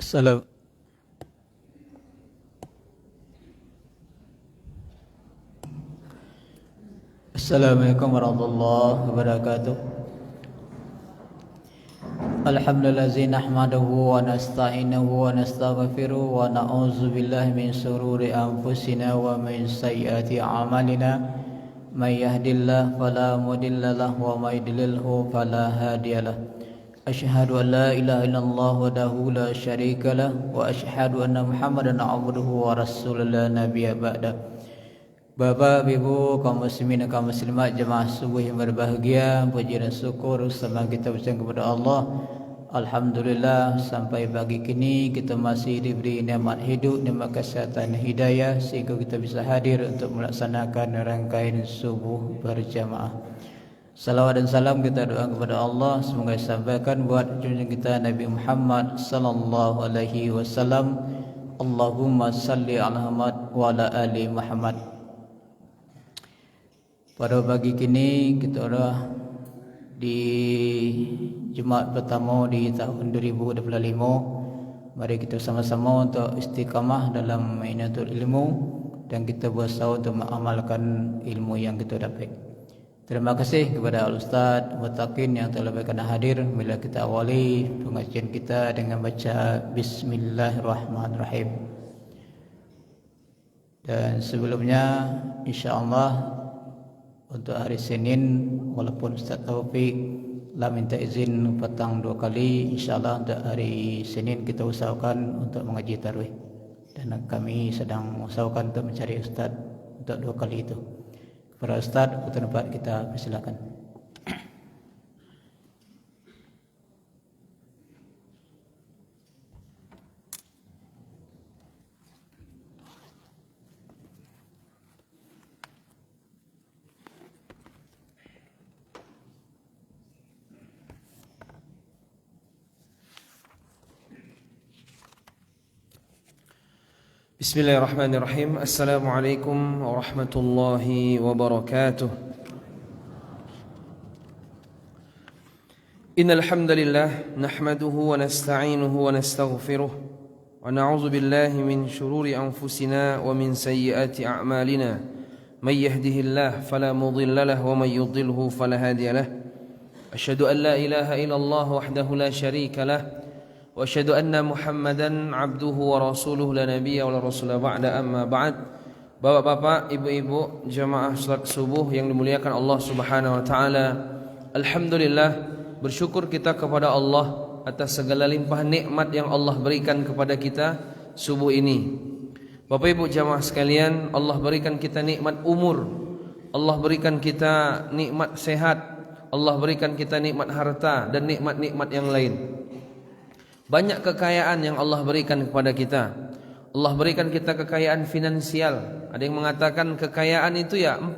Salam. Assalamualaikum warahmatullahi wabarakatuh. Alhamdulillazi nahmaduhu wa nasta'inuhu wa nastaghfiruhu wa na'udzu billahi min shururi anfusina wa min sayyiati a'malina. May yahdihillahu fala mudilla lahu wa may yudlilhu fala hadiyalah. Asyhadu an la ilaha illallah wahdahu la syarika lah wa asyhadu anna Muhammadan abduhu wa rasuluhu la nabiyya ba'da. Bapak, Ibu, kaum muslimin dan kaum muslimat jemaah subuh yang berbahagia, puji dan syukur sama kita ucapkan kepada Allah. Alhamdulillah sampai pagi kini kita masih diberi nikmat hidup, nikmat kesehatan, hidayah sehingga kita bisa hadir untuk melaksanakan rangkaian subuh berjamaah. Salawat dan salam kita doa kepada Allah semoga disampaikan buat junjungan kita Nabi Muhammad sallallahu alaihi wasallam. Allahumma salli ala Muhammad wa ala ali Muhammad. Pada pagi kini kita sudah di Jumaat pertama di tahun 2025. Mari kita sama-sama untuk istiqamah dalam minatul ilmu dan kita berusaha untuk mengamalkan ilmu yang kita dapat. Terima kasih kepada Al-Ustaz Mutakin yang telah berkenan hadir. Bila kita awali pengajian kita dengan baca Bismillahirrahmanirrahim. Dan sebelumnya insya-Allah untuk hari Senin, walaupun Ustaz Taufik lah minta izin petang 2 kali, insya-Allah untuk hari Senin kita usahakan untuk mengaji tarawih. Dan kami sedang usahakan untuk mencari Ustaz untuk 2 kali itu. Para Ustaz, untuk tempat kita persilakan. Bismillahirrahmanirrahim. Assalamualaikum warahmatullahi wabarakatuh. Innal hamdalillah nahmaduhu wa nasta'inuhu wa nastaghfiruh wa na'udzu billahi min shururi anfusina wa min sayyiati a'malina. May yahdihillahu fala mudilla lahu wa may yudlilhu fala hadiya lahu. Asyhadu an la ilaha illallah wahdahu la syarika lahu wa asyhadu anna Muhammadan abduhu wa rasuluhu la nabiyya wa la rasula ba'da amma ba'd. Bapak-bapak, ibu-ibu, jamaah salat subuh yang dimuliakan Allah Subhanahu wa taala. Alhamdulillah, bersyukur kita kepada Allah atas segala limpah nikmat yang Allah berikan kepada kita subuh ini. Bapak Ibu jamaah sekalian, Allah berikan kita nikmat umur. Allah berikan kita nikmat sehat. Allah berikan kita nikmat harta dan nikmat-nikmat yang lain. Banyak kekayaan yang Allah berikan kepada kita. Allah berikan kita kekayaan finansial. Ada yang mengatakan kekayaan itu ya 4.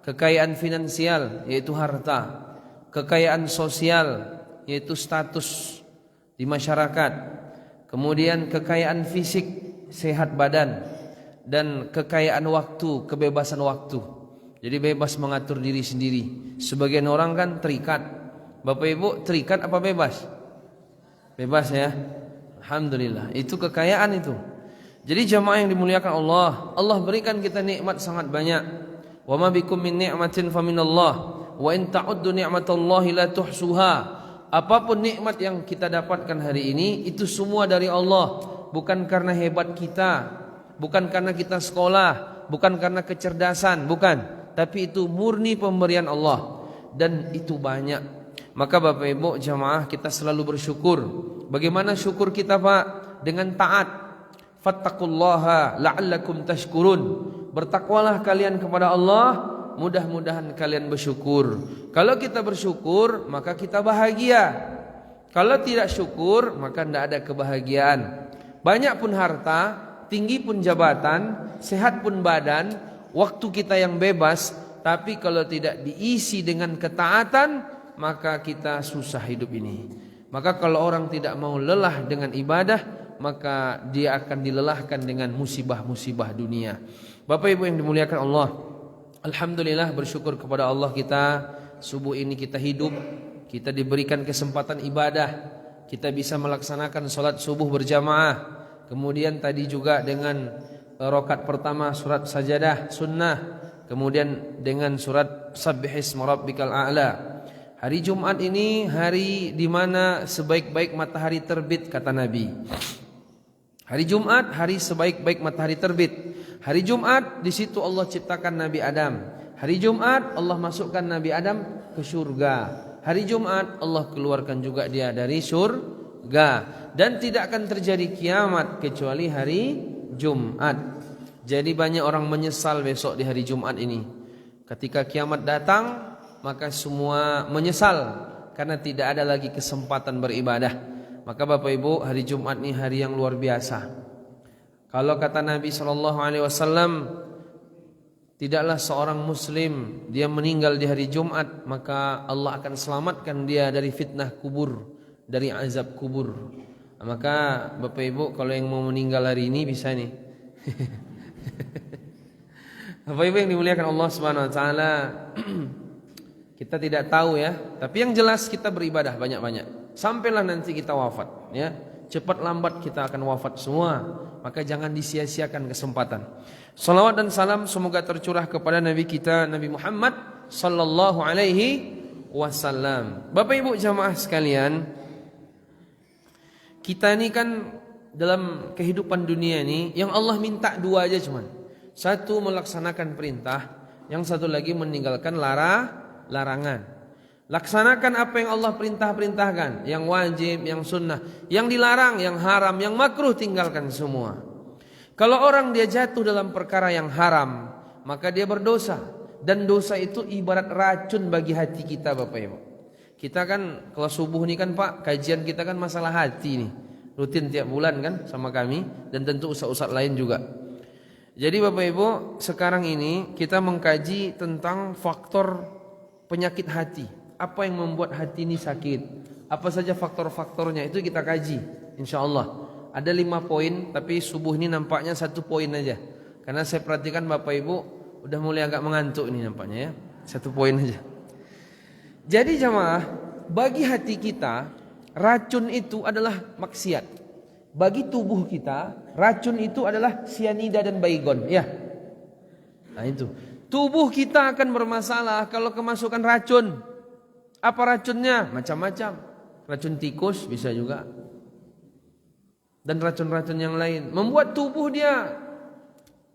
Kekayaan finansial yaitu harta. Kekayaan sosial yaitu status di masyarakat. Kemudian kekayaan fisik, sehat badan. Dan kekayaan waktu, kebebasan waktu. Jadi bebas mengatur diri sendiri. Sebagian orang kan terikat. Bapak Ibu terikat apa bebas? Bebas ya. Alhamdulillah. Itu kekayaan itu. Jadi jamaah yang dimuliakan Allah, Allah berikan kita nikmat sangat banyak. Wa ma bikum min ni'matin faminallah wa in ta'uddu ni'matallahi la tuhsuha. Apapun nikmat yang kita dapatkan hari ini itu semua dari Allah, bukan karena hebat kita, bukan karena kita sekolah, bukan karena kecerdasan, bukan, tapi itu murni pemberian Allah dan itu banyak. Maka Bapak Ibu jamaah kita selalu bersyukur. Bagaimana syukur kita Pak? Dengan taat. Fattaqullaha la'allakum tashkurun. Bertakwalah kalian kepada Allah, mudah-mudahan kalian bersyukur. Kalau kita bersyukur, maka kita bahagia. Kalau tidak syukur, maka tidak ada kebahagiaan. Banyak pun harta, tinggi pun jabatan, sehat pun badan, waktu kita yang bebas, tapi kalau tidak diisi dengan ketaatan, maka kita susah hidup ini. Maka kalau orang tidak mau lelah dengan ibadah, maka dia akan dilelahkan dengan musibah-musibah dunia. Bapak Ibu yang dimuliakan Allah, alhamdulillah bersyukur kepada Allah kita subuh ini kita hidup, kita diberikan kesempatan ibadah kita bisa melaksanakan sholat subuh berjamaah. Kemudian tadi juga dengan rakaat pertama surat sajadah sunnah, kemudian dengan surat Sabbihisma rabbikal a'la. Hari Jumat ini hari di mana sebaik-baik matahari terbit, kata Nabi. Hari Jumat hari sebaik-baik matahari terbit. Hari Jumat di situ Allah ciptakan Nabi Adam. Hari Jumat Allah masukkan Nabi Adam ke surga. Hari Jumat Allah keluarkan juga dia dari surga. Dan tidak akan terjadi kiamat kecuali hari Jumat. Jadi banyak orang menyesal besok di hari Jumat ini. Ketika kiamat datang, maka semua menyesal karena tidak ada lagi kesempatan beribadah. Maka Bapak Ibu, hari Jumat ini hari yang luar biasa. Kalau kata Nabi SAW, tidaklah seorang muslim dia meninggal di hari Jumat, maka Allah akan selamatkan dia dari fitnah kubur, dari azab kubur. Maka Bapak Ibu, kalau yang mau meninggal hari ini bisa nih. Bapak Ibu yang dimuliakan Allah Subhanahu wa taala, kita tidak tahu ya, tapi yang jelas kita beribadah banyak-banyak sampailah nanti kita wafat ya. Cepat lambat kita akan wafat semua, maka jangan disia-siakan kesempatan. Salawat dan salam semoga tercurah kepada Nabi kita Nabi Muhammad sallallahu alaihi wasallam. Bapak Ibu jamaah sekalian, kita ini kan dalam kehidupan dunia ini yang Allah minta dua aja cuman. Satu melaksanakan perintah, yang satu lagi meninggalkan larangan. Laksanakan apa yang Allah perintahkan, yang wajib, yang sunnah, yang dilarang, yang haram, yang makruh tinggalkan semua. Kalau orang dia jatuh dalam perkara yang haram, maka dia berdosa, dan dosa itu ibarat racun bagi hati kita Bapak Ibu. Kita kan kalau subuh ini kan Pak, kajian kita kan masalah hati nih. Rutin tiap bulan kan sama kami, dan tentu ustaz-ustaz lain juga. Jadi Bapak Ibu, sekarang ini kita mengkaji tentang faktor penyakit hati. Apa yang membuat hati ini sakit? Apa saja faktor-faktornya itu kita kaji, insyaallah. Ada 5 poin, tapi subuh ini nampaknya 1 poin aja. Karena saya perhatikan Bapak Ibu udah mulai agak mengantuk ini nampaknya ya. 1 poin aja. Jadi jamaah, bagi hati kita racun itu adalah maksiat. Bagi tubuh kita racun itu adalah sianida dan baygon ya. Nah itu. Tubuh kita akan bermasalah kalau kemasukan racun. Apa racunnya? Macam-macam. Racun tikus bisa juga. Dan racun-racun yang lain membuat tubuh dia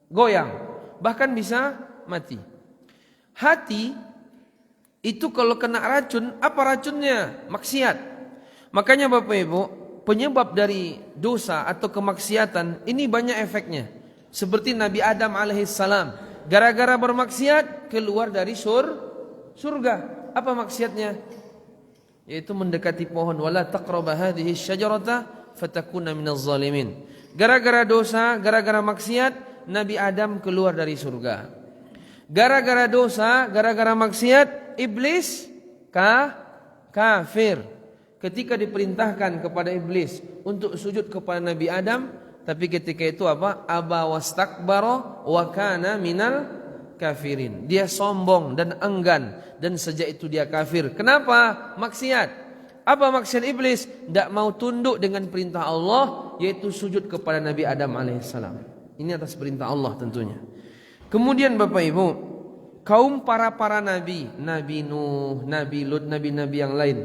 goyang, bahkan bisa mati. Hati itu kalau kena racun, apa racunnya? Maksiat. Makanya Bapak Ibu, penyebab dari dosa atau kemaksiatan ini banyak efeknya. Seperti Nabi Adam alaihissalam, gara-gara bermaksiat keluar dari surga. Apa maksiatnya? Yaitu mendekati pohon. Wala taqraba hadhihi syajarata fatakuna minaz zalimin. Gara-gara dosa, gara-gara maksiat, Nabi Adam keluar dari surga. Gara-gara dosa, gara-gara maksiat, iblis kafir. Ketika diperintahkan kepada iblis untuk sujud kepada Nabi Adam, tapi ketika itu apa? Aba wastakbara wa kana minal kafirin. Dia sombong dan enggan, dan sejak itu dia kafir. Kenapa? Maksiat. Apa maksiat iblis? Tidak mau tunduk dengan perintah Allah, yaitu sujud kepada Nabi Adam alaihissalam. Ini atas perintah Allah tentunya. Kemudian Bapak Ibu, kaum para nabi, Nabi Nuh, Nabi Lut, nabi-nabi yang lain,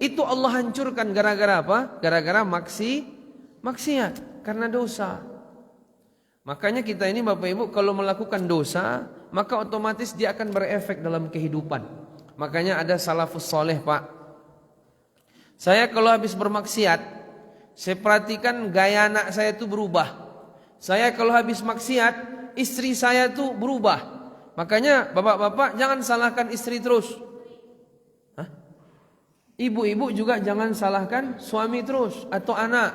itu Allah hancurkan gara-gara apa? Gara-gara maksiat, karena dosa. Makanya kita ini Bapak Ibu kalau melakukan dosa, maka otomatis dia akan berefek dalam kehidupan. Makanya ada salafus soleh Pak. Saya kalau habis bermaksiat, saya perhatikan gaya anak saya itu berubah. Saya kalau habis maksiat, istri saya itu berubah. Makanya bapak-bapak jangan salahkan istri terus. Ibu-ibu juga jangan salahkan suami terus atau anak.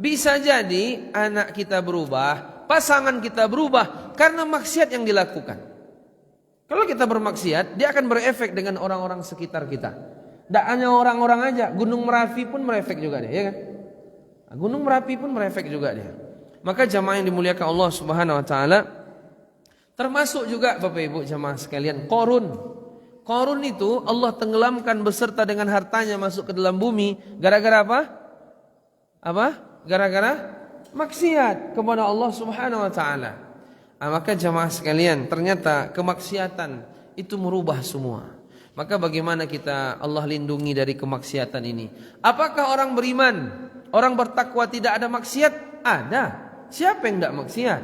Bisa jadi anak kita berubah, pasangan kita berubah karena maksiat yang dilakukan. Kalau kita bermaksiat, dia akan berefek dengan orang-orang sekitar kita. Tidak hanya orang-orang aja, Gunung Merapi pun berefek juga dia, ya kan? Gunung Merapi pun berefek juga dia. Maka jamaah yang dimuliakan Allah Subhanahu wa taala, termasuk juga Bapak Ibu jamaah sekalian, Qarun itu Allah tenggelamkan beserta dengan hartanya masuk ke dalam bumi gara-gara apa? Apa? Gara-gara maksiat kepada Allah Subhanahu wa taala. Maka jamaah sekalian, ternyata kemaksiatan itu merubah semua. Maka bagaimana kita Allah lindungi dari kemaksiatan ini? Apakah orang beriman, orang bertakwa tidak ada maksiat? Ada. Siapa yang tidak maksiat?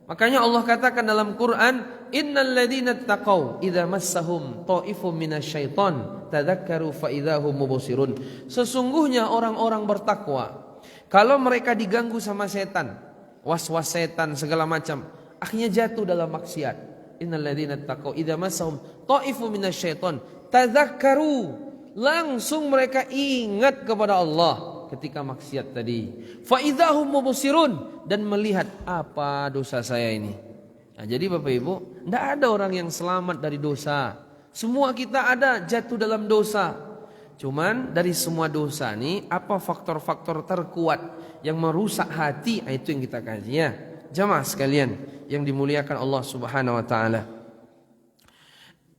Makanya Allah katakan dalam Quran, innal ladzina taqaw idza massahum ta'ifum minasyaiton tadzakkaru fa idzahum mubsirun. Sesungguhnya orang-orang bertakwa, kalau mereka diganggu sama setan, was-was setan segala macam, akhirnya jatuh dalam maksiat. Innal ladzina taqaw idza massahum ta'ifum minasyaiton tadzakkaru, langsung mereka ingat kepada Allah ketika maksiat tadi. Fa idzahum mubsirun, dan melihat apa dosa saya ini. Nah, jadi Bapak Ibu, tidak ada orang yang selamat dari dosa. Semua kita ada jatuh dalam dosa. Cuman dari semua dosa ini, apa faktor-faktor terkuat yang merusak hati? Itu yang kita kaji ya. Jamaah sekalian yang dimuliakan Allah Subhanahu wa taala.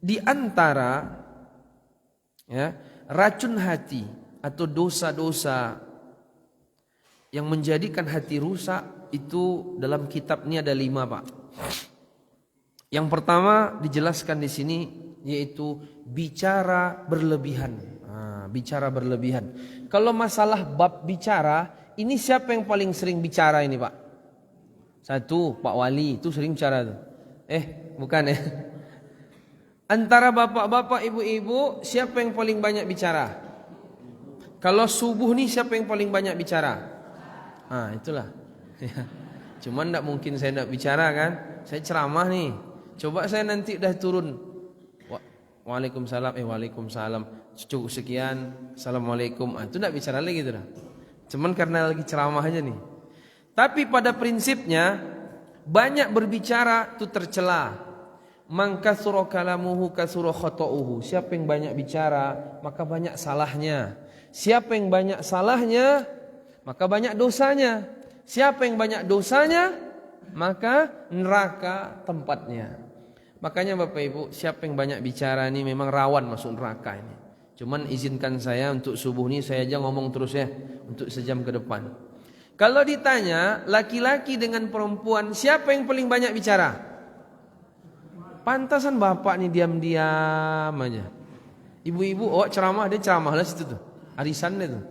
Di antara ya, racun hati atau dosa-dosa yang menjadikan hati rusak itu dalam kitab ini ada 5, Pak. Yang pertama dijelaskan di sini yaitu bicara berlebihan. Bicara berlebihan. Kalau masalah bab bicara, ini siapa yang paling sering bicara ini, Pak? Satu, Pak Wali itu sering bicara tuh. Bukan ya. Antara bapak-bapak, ibu-ibu, siapa yang paling banyak bicara? Kalau subuh nih siapa yang paling banyak bicara? Itulah. Cuman tidak mungkin saya tidak bicara kan. Saya ceramah nih. Coba saya nanti udah turun. Waalaikumsalam. Waalaikumsalam. Cukup sekian. Assalamualaikum. Itu tidak bicara lagi gitu dah. Cuman karena lagi ceramah aja nih. Tapi pada prinsipnya banyak berbicara itu tercela. Man kasura kalamuhu kasura khata'uhu. Siapa yang banyak bicara maka banyak salahnya. Siapa yang banyak salahnya maka banyak dosanya. Siapa yang banyak dosanya maka neraka tempatnya. Makanya Bapak Ibu, siapa yang banyak bicara ini memang rawan masuk neraka ini. Cuman izinkan saya untuk subuh ini saya aja ngomong terus ya untuk sejam ke depan. Kalau ditanya laki-laki dengan perempuan siapa yang paling banyak bicara? Pantasan bapak nih diam-diam aja. Ibu-ibu ceramah, dia ceramah lah situ tuh. Arisannya tuh.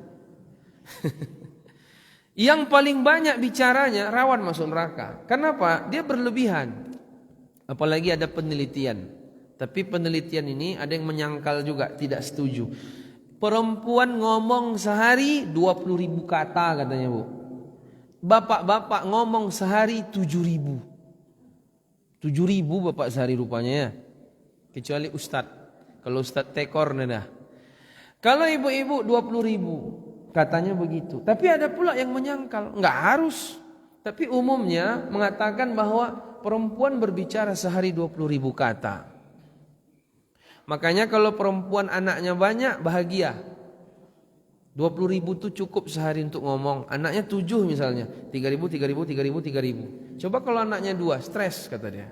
Yang paling banyak bicaranya rawan masuk neraka. Kenapa? Dia berlebihan. Apalagi ada penelitian. Tapi penelitian ini ada yang menyangkal juga, tidak setuju. Perempuan ngomong sehari 20.000 kata katanya, Bu. Bapak-bapak ngomong sehari 7.000. 7.000 bapak sehari rupanya ya. Kecuali ustadz. Kalau ustadz tekor dah. Kalau ibu-ibu 20.000. Katanya begitu. Tapi ada pula yang menyangkal. Enggak harus. Tapi umumnya mengatakan bahwa perempuan berbicara sehari 20.000 kata. Makanya kalau perempuan anaknya banyak bahagia. 20.000 itu cukup sehari untuk ngomong. Anaknya 7 misalnya. 3.000. Coba kalau anaknya 2, stres kata dia.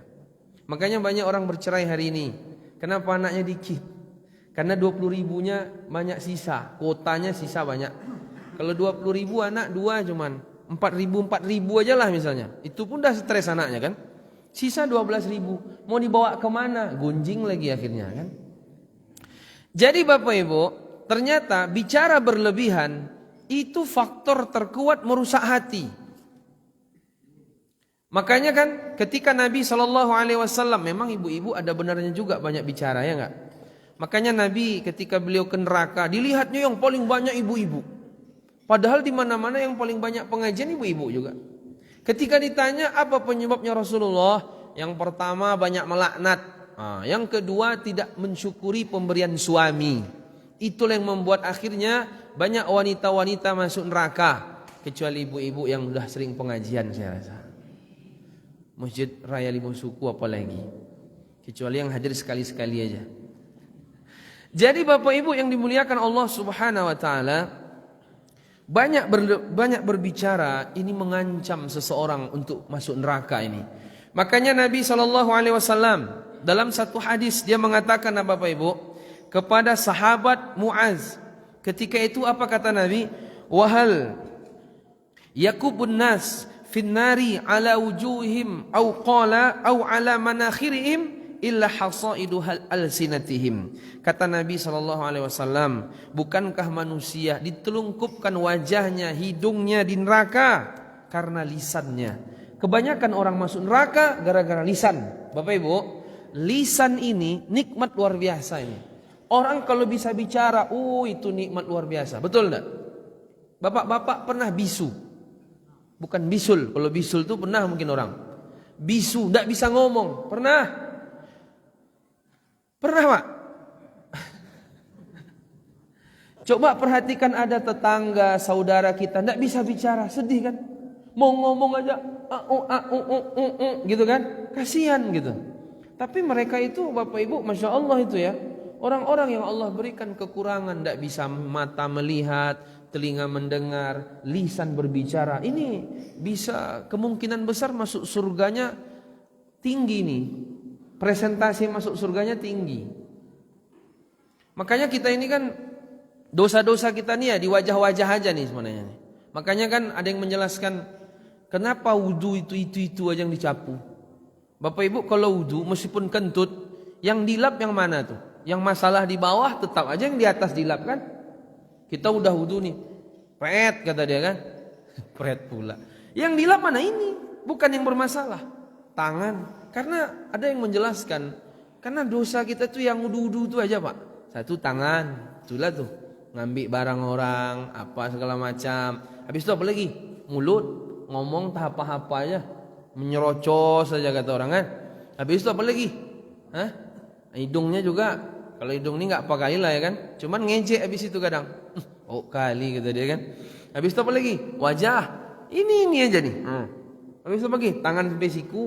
Makanya banyak orang bercerai hari ini. Kenapa anaknya dikit? Karena 20.000-nya banyak sisa. Kuotanya sisa banyak. Kalau 20.000 anak 2 cuman 4.000 aja lah misalnya. Itu pun dah stres anaknya kan. Sisa 12.000. Mau dibawa kemana? Gunjing lagi akhirnya kan. Jadi Bapak Ibu, ternyata bicara berlebihan itu faktor terkuat merusak hati. Makanya kan ketika Nabi SAW, memang ibu-ibu ada benarnya juga banyak bicara ya enggak? Makanya Nabi ketika beliau ke neraka dilihatnya yang paling banyak ibu-ibu. Padahal di mana-mana yang paling banyak pengajian ibu-ibu juga. Ketika ditanya apa penyebabnya Rasulullah, yang pertama banyak melaknat, yang kedua tidak mensyukuri pemberian suami. Itulah yang membuat akhirnya banyak wanita-wanita masuk neraka. Kecuali ibu-ibu yang sudah sering pengajian saya rasa. Masjid Raya Lima Suku apalagi. Kecuali yang hadir sekali-sekali aja. Jadi Bapak Ibu yang dimuliakan Allah Subhanahu wa taala, banyak berbicara ini mengancam seseorang untuk masuk neraka ini. Makanya Nabi SAW dalam satu hadis dia mengatakan Bapak Ibu kepada sahabat Muaz. Ketika itu apa kata Nabi? Wahal Yakubun nas finnari ala wujuhim au qala au ala manakhirihim illa hasaidu alsinatihim. Kata Nabi SAW, bukankah manusia ditelungkupkan wajahnya, hidungnya di neraka karena lisannya. Kebanyakan orang masuk neraka gara-gara lisan. Bapak Ibu, lisan ini nikmat luar biasa ini. Orang kalau bisa bicara, itu nikmat luar biasa. Betul enggak? Bapak-bapak pernah bisu? Bukan bisul. Kalau bisul itu pernah mungkin orang. Bisu, enggak bisa ngomong. Pernah? Pernah, Pak? Coba perhatikan, ada tetangga, saudara kita enggak bisa bicara, sedih kan? Mau ngomong aja gitu kan? Kasihan gitu. Tapi mereka itu Bapak Ibu, Masya Allah itu ya, orang-orang yang Allah berikan kekurangan, enggak bisa mata melihat, telinga mendengar, lisan berbicara. Ini bisa kemungkinan besar masuk surganya tinggi nih. Presentasi masuk surganya tinggi. Makanya kita ini kan dosa-dosa kita nih ya di wajah-wajah aja nih sebenarnya. Makanya kan ada yang menjelaskan kenapa wudu itu aja yang dicapu. Bapak Ibu kalau wudu meskipun kentut, yang dilap yang mana tuh? Yang masalah di bawah tetap aja yang di atas dilap kan? Kita udah wudu nih, pret kata dia kan? Pret pula. Yang dilap mana ini? Bukan yang bermasalah, tangan. Karena ada yang menjelaskan, karena dosa kita tuh yang wudu-wudu itu aja Pak. Satu tangan, itulah tuh ngambil barang orang, apa segala macam. Habis itu apa lagi? Mulut, ngomong tak apa-apa aja, menyerocos saja kata orang kan. Habis itu apa lagi? Hidungnya juga, kalau hidung ini nggak apa kali lah ya kan, cuman ngejek habis itu kadang. Oh kali kata dia kan. Habis itu apa lagi? Wajah, ini aja nih. Habis itu apa lagi? Tangan sampai siku,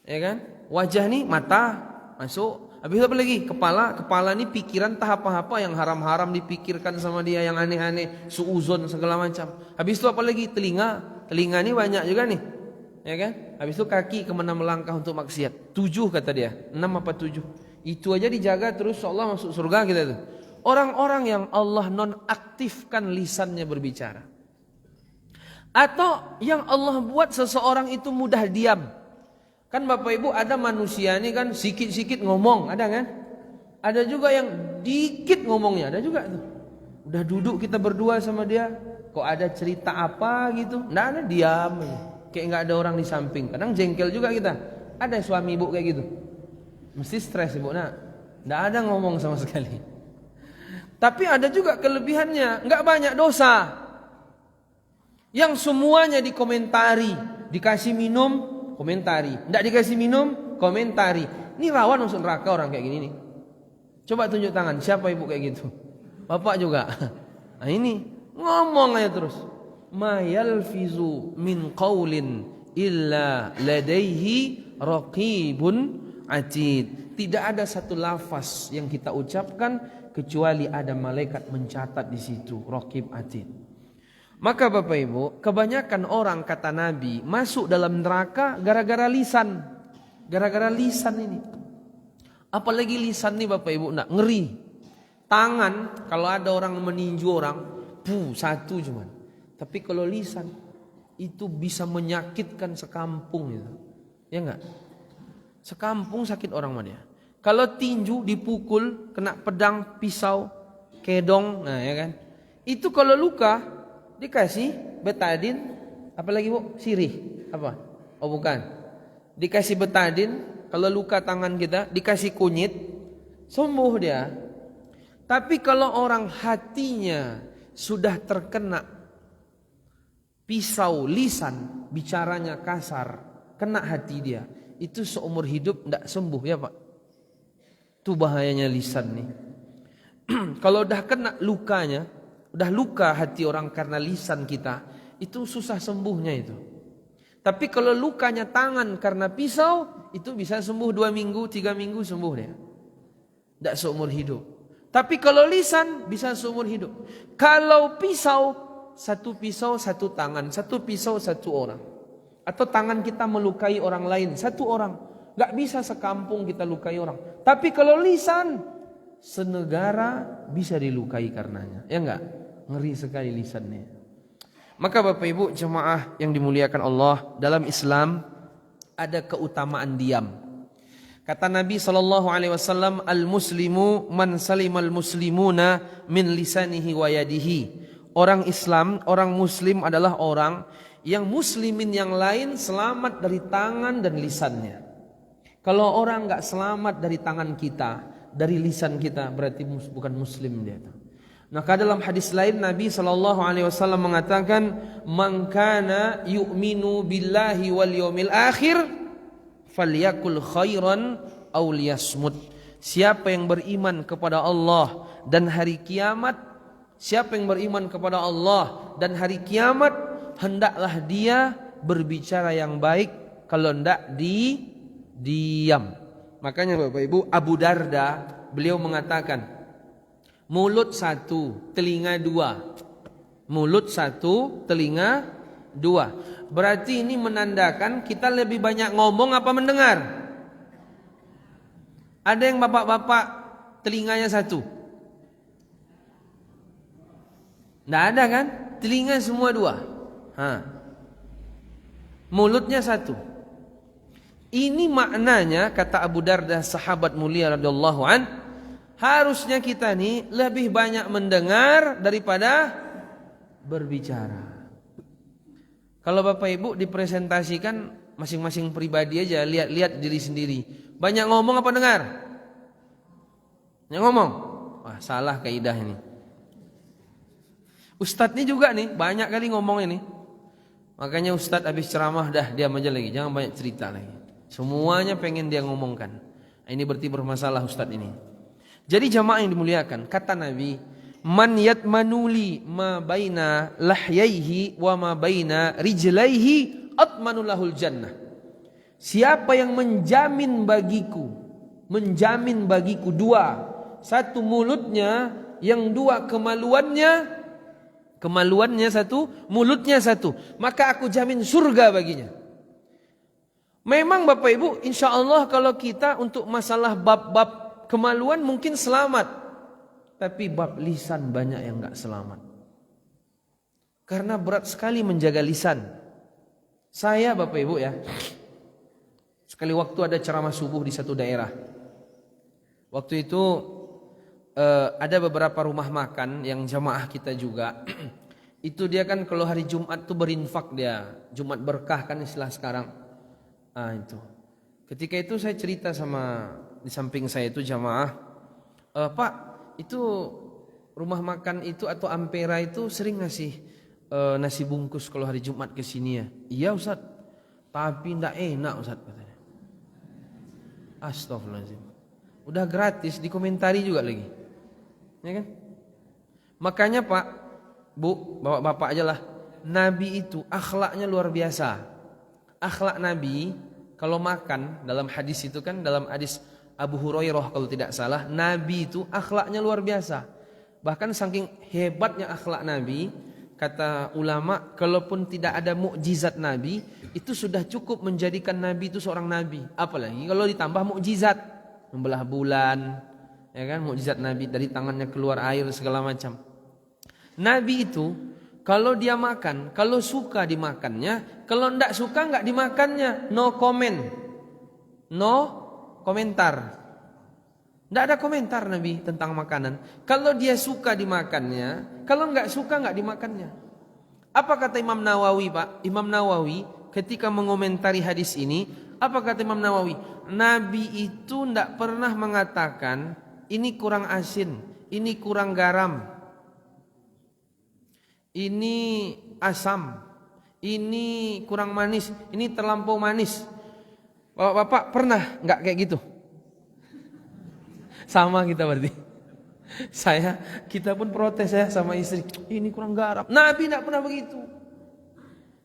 ya kan? Wajah nih mata masuk. Habis itu apa lagi? Kepala nih pikiran tak apa-apa yang haram-haram dipikirkan sama dia, yang aneh-aneh, suuzon segala macam. Habis itu apa lagi? Telinga nih banyak juga nih, ya kan? Habis itu kaki kemana melangkah untuk maksiat. 7 kata dia, 6 apa 7. Itu aja dijaga terus Allah masuk surga kita tuh. Orang-orang yang Allah nonaktifkan lisannya berbicara, atau yang Allah buat seseorang itu mudah diam. Kan Bapak Ibu ada manusia ini kan sikit-sikit ngomong, ada kan? Ada juga yang dikit ngomongnya, ada juga tuh. Udah duduk kita berdua sama dia, kok ada cerita apa gitu, nggak ada, diam aja. Kayak nggak ada orang di samping. Kadang jengkel juga kita. Ada suami ibu kayak gitu, mesti stres ibu, nggak ada ngomong sama sekali. Tapi ada juga kelebihannya, nggak banyak dosa. Yang semuanya dikomentari, dikasih minum, komentari, tidak dikasih minum, komentari. Ini rawan masuk neraka orang kayak gini nih. Coba tunjuk tangan, siapa ibu kayak gitu? Bapak juga. Nah ini ngomong aja terus. Ma yalfizu min qaulin illa ladaihi raqibun atid. Tidak ada satu lafaz yang kita ucapkan kecuali ada malaikat mencatat di situ, raqib atid. Maka Bapak Ibu, kebanyakan orang kata Nabi masuk dalam neraka gara-gara lisan. Gara-gara lisan ini. Apalagi lisan nih Bapak Ibu, enggak ngeri. Tangan kalau ada orang meninju orang, satu cuman. Tapi kalau lisan itu bisa menyakitkan sekampung itu. Ya enggak? Sekampung sakit orang mana ya. Kalau tinju dipukul, kena pedang, pisau, kedong, nah ya kan. Itu kalau luka dikasih betadin, apalagi Bu? Sirih. Apa? Oh bukan. Dikasih betadin, kalau luka tangan kita, dikasih kunyit, sembuh dia. Tapi kalau orang hatinya sudah terkena pisau lisan, bicaranya kasar, kena hati dia, itu seumur hidup tidak sembuh ya Pak. Itu bahayanya lisan nih. Kalau udah kena lukanya, udah luka hati orang karena lisan kita, itu susah sembuhnya itu. Tapi kalau lukanya tangan karena pisau, itu bisa sembuh 2 minggu, 3 minggu sembuh dia. Tidak seumur hidup. Tapi kalau lisan bisa seumur hidup. Kalau pisau, satu pisau satu tangan, satu pisau satu orang. Atau tangan kita melukai orang lain, satu orang. Gak bisa sekampung kita lukai orang. Tapi kalau lisan, senegara bisa dilukai karenanya. Ya enggak? Ngeri sekali lisannya. Maka Bapak Ibu jemaah yang dimuliakan Allah, dalam Islam ada keutamaan diam. Kata Nabi SAW, al-muslimu man salimal muslimuna min lisanihi wa yadihi. Orang Islam, orang Muslim adalah orang yang muslimin yang lain selamat dari tangan dan lisannya. Kalau orang nggak selamat dari tangan kita, dari lisan kita, berarti bukan Muslim dia. Maka dalam hadis lain Nabi SAW mengatakan, man kana yu'minu billahi wal yawmil akhir falyakul khairan aw liyasmut. Siapa yang beriman kepada Allah dan hari kiamat, siapa yang beriman kepada Allah dan hari kiamat, hendaklah dia berbicara yang baik, kalau hendak diam. Makanya Bapak Ibu, Abu Darda beliau mengatakan, mulut satu, telinga dua. Mulut satu, telinga dua. Berarti ini menandakan kita lebih banyak ngomong apa mendengar? Ada yang bapak-bapak telinganya satu? Nggak ada kan? Telinga semua dua. Mulutnya satu. Ini maknanya, kata Abu Darda sahabat mulia radhiyallahu an, harusnya kita nih lebih banyak mendengar daripada berbicara. Kalau Bapak Ibu dipresentasikan masing-masing pribadi aja, lihat-lihat diri sendiri. Banyak ngomong apa dengar? Banyak ngomong. Wah, salah kaidah ini. Ustadznya juga nih banyak kali ngomong ini. Makanya Ustadz habis ceramah dah diam aja lagi, jangan banyak cerita lagi. Semuanya pengen dia ngomongkan. Ini berarti bermasalah Ustadz ini. Jadi jamaah yang dimuliakan, kata Nabi, man yatmanuli ma baina lahyaihi wa ma baina rijlaihi atmanu lahul jannah. Siapa yang menjamin bagiku dua, satu mulutnya, yang dua kemaluannya satu, mulutnya satu, maka aku jamin surga baginya. Memang Bapak Ibu, insya Allah kalau kita untuk masalah bab-bab kemaluan mungkin selamat, tapi bab lisan banyak yang gak selamat. Karena berat sekali menjaga lisan. Saya Bapak Ibu ya, sekali waktu ada ceramah subuh di satu daerah. Waktu itu ada beberapa rumah makan yang jamaah kita juga. Itu dia kan kalau hari Jumat tuh berinfak dia, Jumat berkah kan istilah sekarang. Itu. Ketika itu saya cerita sama di samping saya itu jamaah, Pak, itu rumah makan itu atau Ampera itu sering ngasih nasi bungkus kalau hari Jumat ke sini ya. Iya Ustaz, tapi ndak enak Ustaz katanya. Astagfirullahaladzim. Udah gratis, dikomentari juga lagi. Ya kan? Makanya Pak, Bu, bapak-bapak aja lah. Nabi itu akhlaknya luar biasa. Akhlak Nabi kalau makan, dalam hadis itu kan, dalam hadis Abu Hurairah kalau tidak salah, Nabi itu akhlaknya luar biasa. Bahkan saking hebatnya akhlak Nabi, kata ulama, kalaupun tidak ada mukjizat Nabi, itu sudah cukup menjadikan Nabi itu seorang Nabi. Apalagi kalau ditambah mukjizat, membelah bulan, ya kan, mukjizat Nabi, dari tangannya keluar air segala macam. Nabi itu kalau dia makan, kalau suka dimakannya, kalau tidak suka nggak dimakannya, no comment, no komentar. Tidak ada komentar Nabi tentang makanan. Kalau dia suka dimakannya, kalau nggak suka nggak dimakannya. Apa kata Imam Nawawi Pak? Imam Nawawi ketika mengomentari hadis ini, apa kata Imam Nawawi? Nabi itu tidak pernah mengatakan ini kurang asin, ini kurang garam, ini asam, ini kurang manis, ini terlampau manis. Bapak pernah nggak kayak gitu? Sama kita berarti. Kita pun protes ya sama istri. Ini kurang garam. Nabi tidak pernah begitu.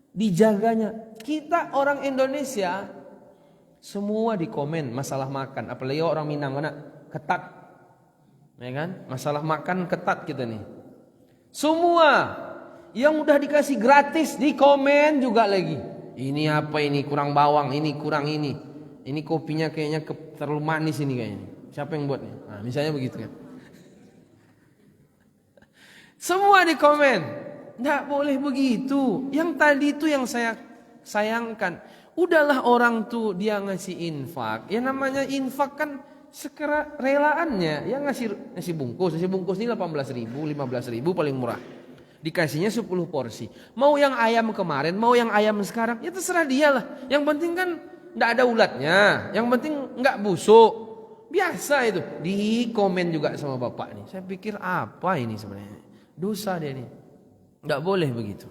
Dijaganya. Kita orang Indonesia semua dikomen masalah makan. Apalagi orang Minang mana ketat, ya kan? Masalah makan ketat kita nih. Semua yang udah dikasih gratis dikomen juga lagi. Ini apa ini, kurang bawang, ini kurang ini. Ini kopinya kayaknya terlalu manis ini kayaknya. Siapa yang buatnya? Nah, misalnya begitu kan. Semua dikomen. Nggak boleh begitu. Yang tadi itu yang saya sayangkan. Udahlah orang tuh dia ngasih infak. Ya namanya infak kan relaannya. Ya ngasih bungkus. Nasi bungkus ini 18.000, 15.000 paling murah. Dikasihnya 10 porsi. Mau yang ayam kemarin, mau yang ayam sekarang, ya terserah dia lah. Yang penting kan nggak ada ulatnya. Yang penting nggak busuk. Biasa itu. Di komen juga sama bapak nih. Saya pikir apa ini sebenarnya? Dosa dia nih. Nggak boleh begitu.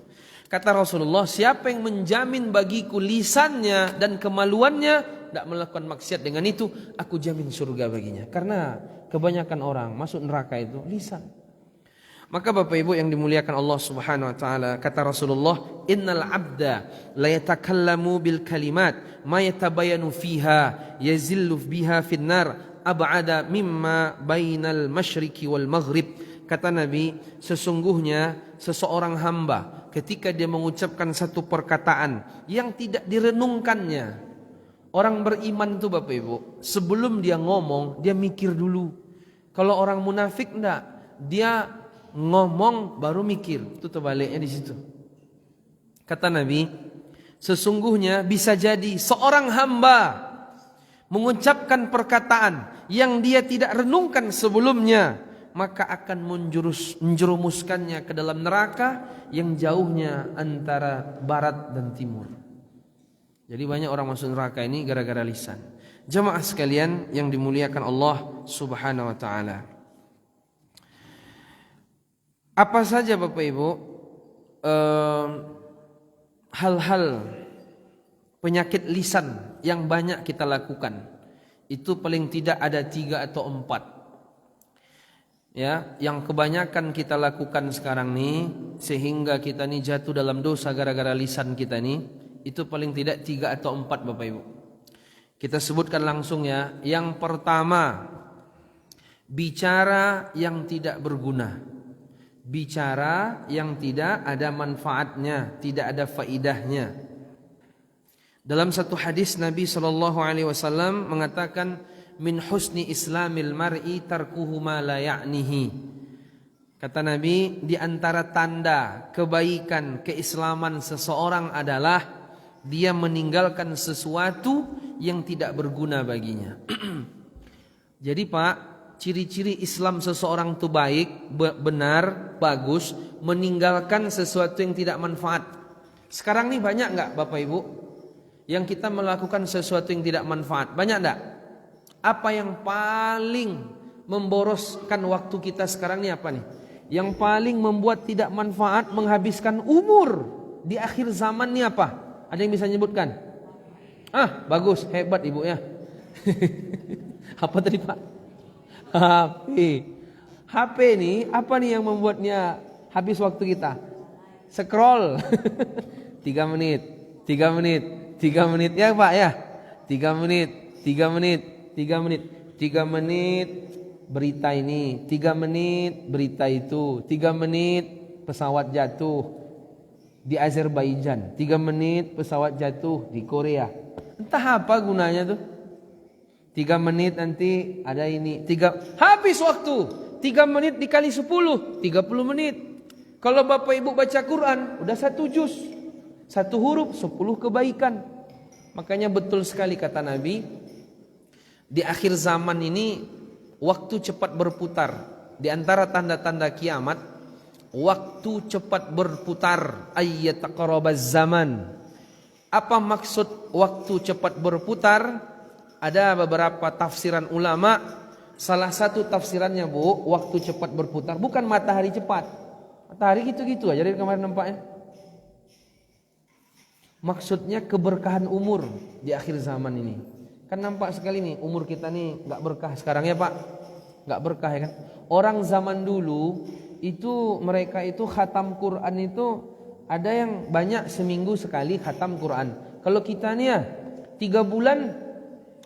Kata Rasulullah, siapa yang menjamin bagiku lisannya dan kemaluannya, tidak melakukan maksiat dengan itu, aku jamin surga baginya. Karena kebanyakan orang masuk neraka itu lisan. Maka Bapak Ibu yang dimuliakan Allah Subhanahu wa taala, kata Rasulullah, innal abda la yatakallamu bil kalimat ma yatabayanu fiha yazillu biha finnar ab'ada mimma bainal masyriqi wal maghrib. Kata Nabi, sesungguhnya seseorang hamba ketika dia mengucapkan satu perkataan yang tidak direnungkannya. Orang beriman itu Bapak Ibu, sebelum dia ngomong, dia mikir dulu. Kalau orang munafik enggak, dia ngomong baru mikir. Itu terbaliknya di situ. Kata Nabi, sesungguhnya bisa jadi seorang hamba mengucapkan perkataan yang dia tidak renungkan sebelumnya, maka akan menjerumuskannya ke dalam neraka yang jauhnya antara barat dan timur. Jadi banyak orang masuk neraka ini gara-gara lisan. Jamaah sekalian yang dimuliakan Allah Subhanahu wa taala. Apa saja Bapak Ibu hal-hal penyakit lisan yang banyak kita lakukan? Itu paling tidak ada 3 atau 4. Ya, yang kebanyakan kita lakukan sekarang nih sehingga kita nih jatuh dalam dosa gara-gara lisan kita nih, itu paling tidak 3 atau 4 Bapak Ibu. Kita sebutkan langsung ya. Yang pertama, bicara yang tidak berguna. Bicara yang tidak ada manfaatnya, tidak ada faidahnya. Dalam satu hadis Nabi SAW mengatakan, min husni islamil mar'i tarkuhu ma la ya'nihi. Kata Nabi, di antara tanda kebaikan keislaman seseorang adalah dia meninggalkan sesuatu yang tidak berguna baginya. Jadi Pak, ciri-ciri Islam seseorang itu baik, benar, bagus, meninggalkan sesuatu yang tidak manfaat. Sekarang nih banyak enggak Bapak Ibu yang kita melakukan sesuatu yang tidak manfaat? Banyak enggak? Apa yang paling memboroskan waktu kita sekarang ini apa nih? Yang paling membuat tidak manfaat, menghabiskan umur di akhir zaman ini apa? Ada yang bisa menyebutkan? Bagus, hebat ibu ya. Apa tadi Pak? HP. HP nih, apa nih yang membuatnya habis waktu kita? Scroll. 3 menit, 3 menit, 3 menit ya Pak ya. 3 menit, 3 menit. 3 menit, 3 menit berita ini, 3 menit berita itu, 3 menit pesawat jatuh di Azerbaijan, 3 menit pesawat jatuh di Korea. Entah apa gunanya tuh. 3 menit nanti ada ini, habis waktu. 3 menit dikali 10, 30 menit. Kalau Bapak Ibu baca Quran, udah 1 juz, 1 huruf, 10 kebaikan. Makanya betul sekali kata Nabi, di akhir zaman ini waktu cepat berputar. Di antara tanda-tanda kiamat, waktu cepat berputar, ayyataqarabaz zaman. Apa maksud waktu cepat berputar? Ada beberapa tafsiran ulama. Salah satu tafsirannya Bu, waktu cepat berputar bukan matahari cepat. Matahari gitu-gitu aja dari kemarin nampaknya. Maksudnya keberkahan umur di akhir zaman ini. Kan nampak sekali nih umur kita nih gak berkah sekarang ya Pak. Gak berkah ya kan. Orang zaman dulu itu mereka itu khatam Quran itu ada yang banyak seminggu sekali khatam Quran. Kalau kita nih ya 3 bulan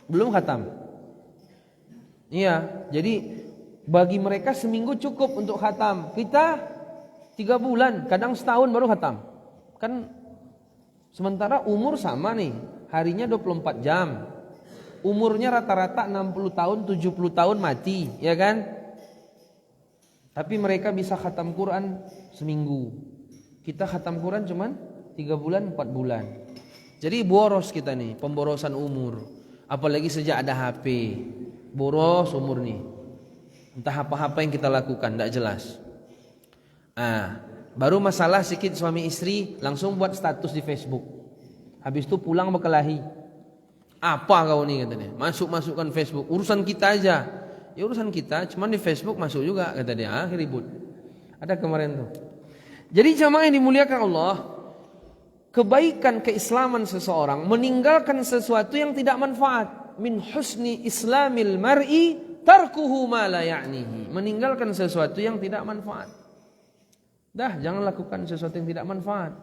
belum khatam. Iya, jadi bagi mereka seminggu cukup untuk khatam. Kita 3 bulan, kadang setahun baru khatam. Kan sementara umur sama nih, harinya 24 jam. Umurnya rata-rata 60 tahun, 70 tahun mati, ya kan? Tapi mereka bisa khatam Quran seminggu. Kita khatam Quran cuman 3 bulan 4 bulan. Jadi boros kita nih, pemborosan umur. Apalagi sejak ada HP, boros umur nih. Entah apa-apa yang kita lakukan, tidak jelas. Baru masalah sikit suami istri, langsung buat status di Facebook. Habis itu pulang berkelahi. Apa kau nih katanya? Masukkan Facebook. Urusan kita aja. Ya urusan kita, cuman di Facebook masuk juga kata dia. Ribut. Ada kemarin tuh. Jadi jamaah yang dimuliakan Allah, kebaikan keislaman seseorang meninggalkan sesuatu yang tidak manfaat. Min husni islamil mar'i tarkuhu ma la ya'nihi. Meninggalkan sesuatu yang tidak manfaat. Dah, jangan lakukan sesuatu yang tidak manfaat.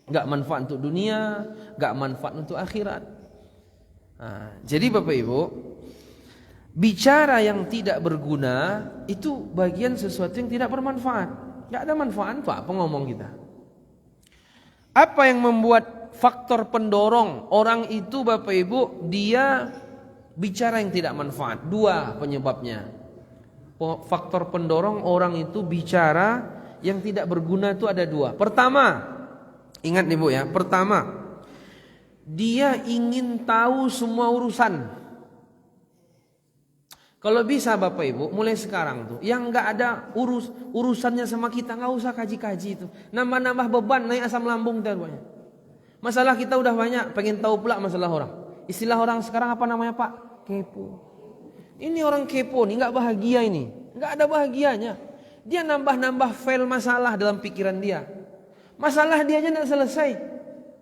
Enggak manfaat untuk dunia, enggak manfaat untuk akhirat. Jadi Bapak Ibu, bicara yang tidak berguna itu bagian sesuatu yang tidak bermanfaat. Enggak ada manfaat apa ngomong kita. Apa yang membuat faktor pendorong orang itu Bapak Ibu dia bicara yang tidak manfaat? 2 penyebabnya. Faktor pendorong orang itu bicara yang tidak berguna itu ada 2. Pertama, ingat nih Bu ya. Pertama, dia ingin tahu semua urusan. Kalau bisa Bapak Ibu, mulai sekarang tuh, yang nggak ada urusannya sama kita, nggak usah kaji-kaji itu. Nambah-nambah beban, naik asam lambung banyak. Masalah kita udah banyak, pengen tahu pula masalah orang. Istilah orang sekarang apa namanya Pak? Kepo. Ini orang kepo nih, nggak bahagia ini, nggak ada bahagianya. Dia nambah-nambah file masalah dalam pikiran dia. Masalah dia aja tidak selesai.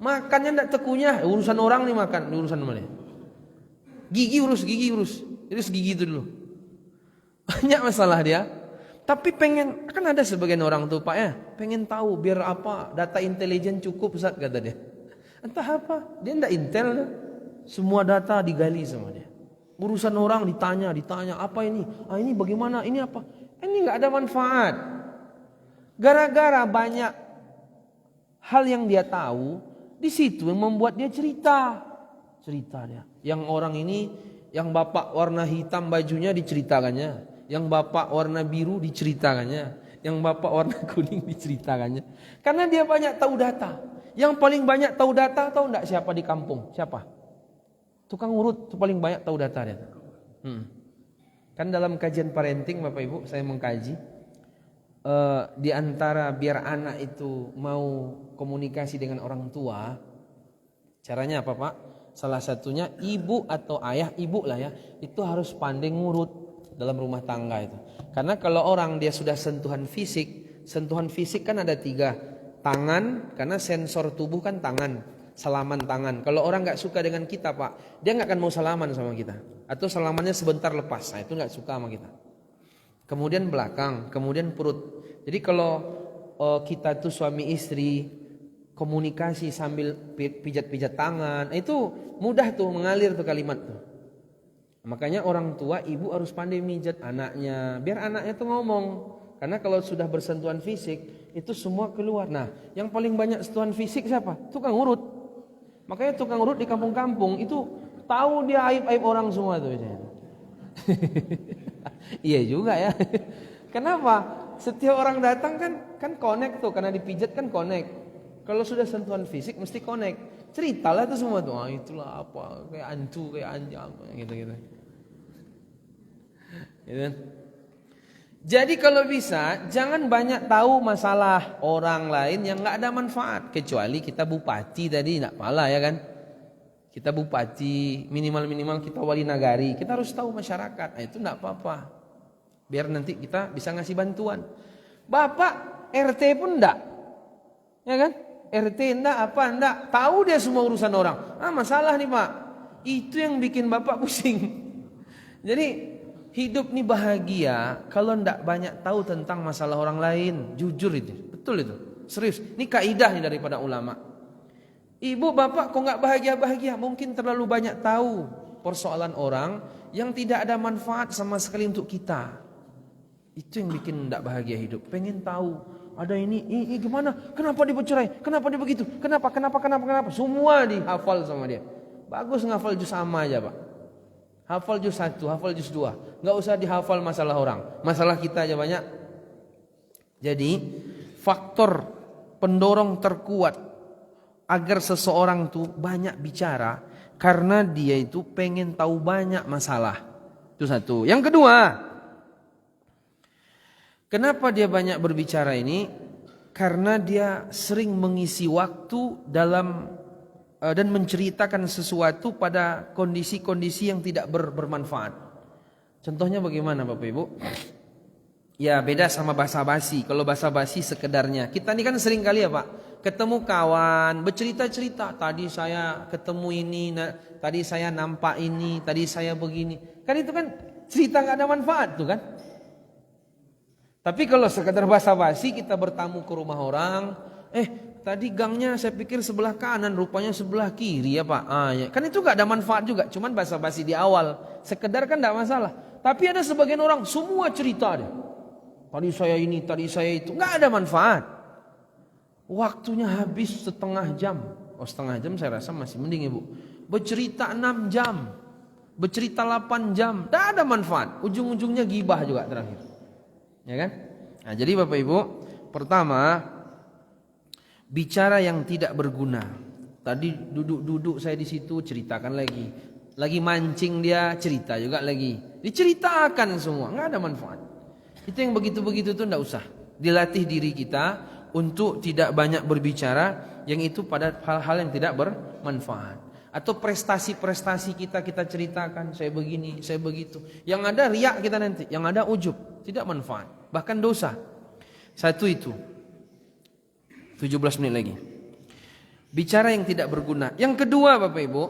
Makannya tidak tekunyah. Urusan orang nih makan. Urusan mana? Gigi urus. Terus gigi itu dulu. Banyak masalah dia. Tapi pengen, kan ada sebagian orang tuh Pak ya. Pengen tahu biar apa. Data intelijen cukup Ustaz kata dia. Entah apa. Dia tidak intel. Semua data digali sama dia. Urusan orang ditanya. Apa ini? Ini bagaimana? Ini apa? Ini nggak ada manfaat. Gara-gara banyak hal yang dia tahu, di situ yang membuat dia cerita dia. Yang orang ini, yang bapak warna hitam bajunya diceritakannya, yang bapak warna biru diceritakannya, yang bapak warna kuning diceritakannya. Karena dia banyak tahu data. Yang paling banyak tahu data, tahu enggak siapa di kampung? Siapa? Tukang urut itu paling banyak tahu data dia. Kan dalam kajian parenting Bapak Ibu saya mengkaji di antara biar anak itu mau komunikasi dengan orang tua, caranya apa Pak? Salah satunya ibu atau ayah, ibu lah ya, itu harus pandai ngurut dalam rumah tangga itu. Karena kalau orang dia sudah sentuhan fisik kan ada 3. Tangan, karena sensor tubuh kan tangan, salaman tangan. Kalau orang nggak suka dengan kita Pak, dia nggak akan mau salaman sama kita. Atau salamannya sebentar lepas, itu nggak suka sama kita. Kemudian belakang, kemudian perut. Jadi kalau kita tuh suami istri komunikasi sambil pijat-pijat tangan, itu mudah tuh mengalir tuh kalimat tuh. Makanya orang tua ibu harus pandai mijat anaknya, biar anaknya tuh ngomong. Karena kalau sudah bersentuhan fisik itu semua keluar. Nah, yang paling banyak sentuhan fisik siapa? Tukang urut. Makanya tukang urut di kampung-kampung itu tahu dia aib-aib orang semua tuh. Iya juga ya. Kenapa? Setiap orang datang kan connect tuh, karena dipijat kan connect. Kalau sudah sentuhan fisik mesti connect. Ceritalah tuh semua tuh. Itulah apa, kayak antu, kayak anjang gitu-gitu. Gitu. Jadi kalau bisa jangan banyak tahu masalah orang lain yang nggak ada manfaat. Kecuali kita bupati tadi nggak pala ya kan. Kita bupati, minimal kita wali nagari, kita harus tahu masyarakat. Itu enggak apa-apa. Biar nanti kita bisa ngasih bantuan. Bapak RT pun enggak. Ya kan? RT enggak, tahu dia semua urusan orang. Masalah nih Pak. Itu yang bikin Bapak pusing. Jadi hidup nih bahagia kalau enggak banyak tahu tentang masalah orang lain. Jujur itu. Betul itu. Serius. Ini kaidah nih daripada ulama. Ibu bapak kok nggak bahagia-bahagia? Mungkin terlalu banyak tahu persoalan orang yang tidak ada manfaat sama sekali untuk kita. Itu yang bikin nggak bahagia hidup. Pengen tahu ada ini gimana? Kenapa dia bercerai? Kenapa dia begitu? Kenapa? Semua dihafal sama dia. Bagus ngafal juz sama aja Pak. Hafal juz 1, hafal juz 2. Nggak usah dihafal masalah orang. Masalah kita aja banyak. Jadi faktor pendorong terkuat agar seseorang tuh banyak bicara karena dia itu pengen tahu banyak masalah. Itu satu. Yang kedua, kenapa dia banyak berbicara ini? Karena dia sering mengisi waktu dalam dan menceritakan sesuatu pada kondisi-kondisi yang tidak bermanfaat. Contohnya bagaimana Bapak Ibu? Ya beda sama basa-basi. Kalau basa-basi sekedarnya. Kita ini kan sering kali ya Pak, ketemu kawan, bercerita-cerita. Tadi saya ketemu ini, tadi saya nampak ini, tadi saya begini. Kan itu kan cerita gak ada manfaat tuh kan. Tapi kalau sekedar basa-basi kita bertamu ke rumah orang, tadi gangnya saya pikir sebelah kanan, rupanya sebelah kiri ya Pak. Ya. Kan itu gak ada manfaat juga, cuman basa-basi di awal. Sekedar kan gak masalah. Tapi ada sebagian orang semua cerita deh. Tadi saya ini, tadi saya itu. Gak ada manfaat. Waktunya habis setengah jam. Setengah jam saya rasa masih mending Ibu. Bercerita 6 jam. Bercerita 8 jam. Gak ada manfaat. Ujung-ujungnya gibah juga terakhir. Ya kan? Nah, jadi Bapak Ibu, pertama, bicara yang tidak berguna. Tadi duduk-duduk saya di situ ceritakan lagi. Lagi mancing dia cerita juga lagi. Diceritakan semua, nggak ada manfaat. Itu yang begitu-begitu tuh nggak usah. Dilatih diri kita untuk tidak banyak berbicara yang itu pada hal-hal yang tidak bermanfaat. Atau prestasi-prestasi kita ceritakan, saya begini, saya begitu. Yang ada riak kita nanti, yang ada ujub, tidak manfaat, bahkan dosa. Satu itu. 17 menit lagi. Bicara yang tidak berguna. Yang kedua Bapak Ibu,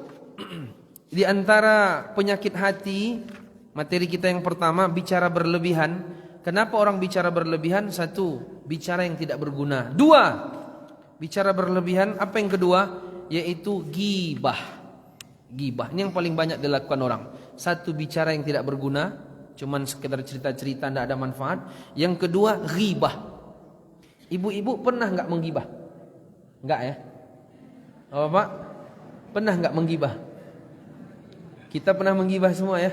di antara penyakit hati, materi kita yang pertama bicara berlebihan. Kenapa orang bicara berlebihan? Satu, bicara yang tidak berguna. Dua, bicara berlebihan. Apa yang kedua? Yaitu ghibah. Ghibah ini yang paling banyak dilakukan orang. Satu, bicara yang tidak berguna, cuman sekedar cerita-cerita tidak ada manfaat. Yang kedua, ghibah. Ibu-ibu pernah nggak menggibah? Nggak ya? Bapak pernah nggak menggibah? Kita pernah menggibah semua ya.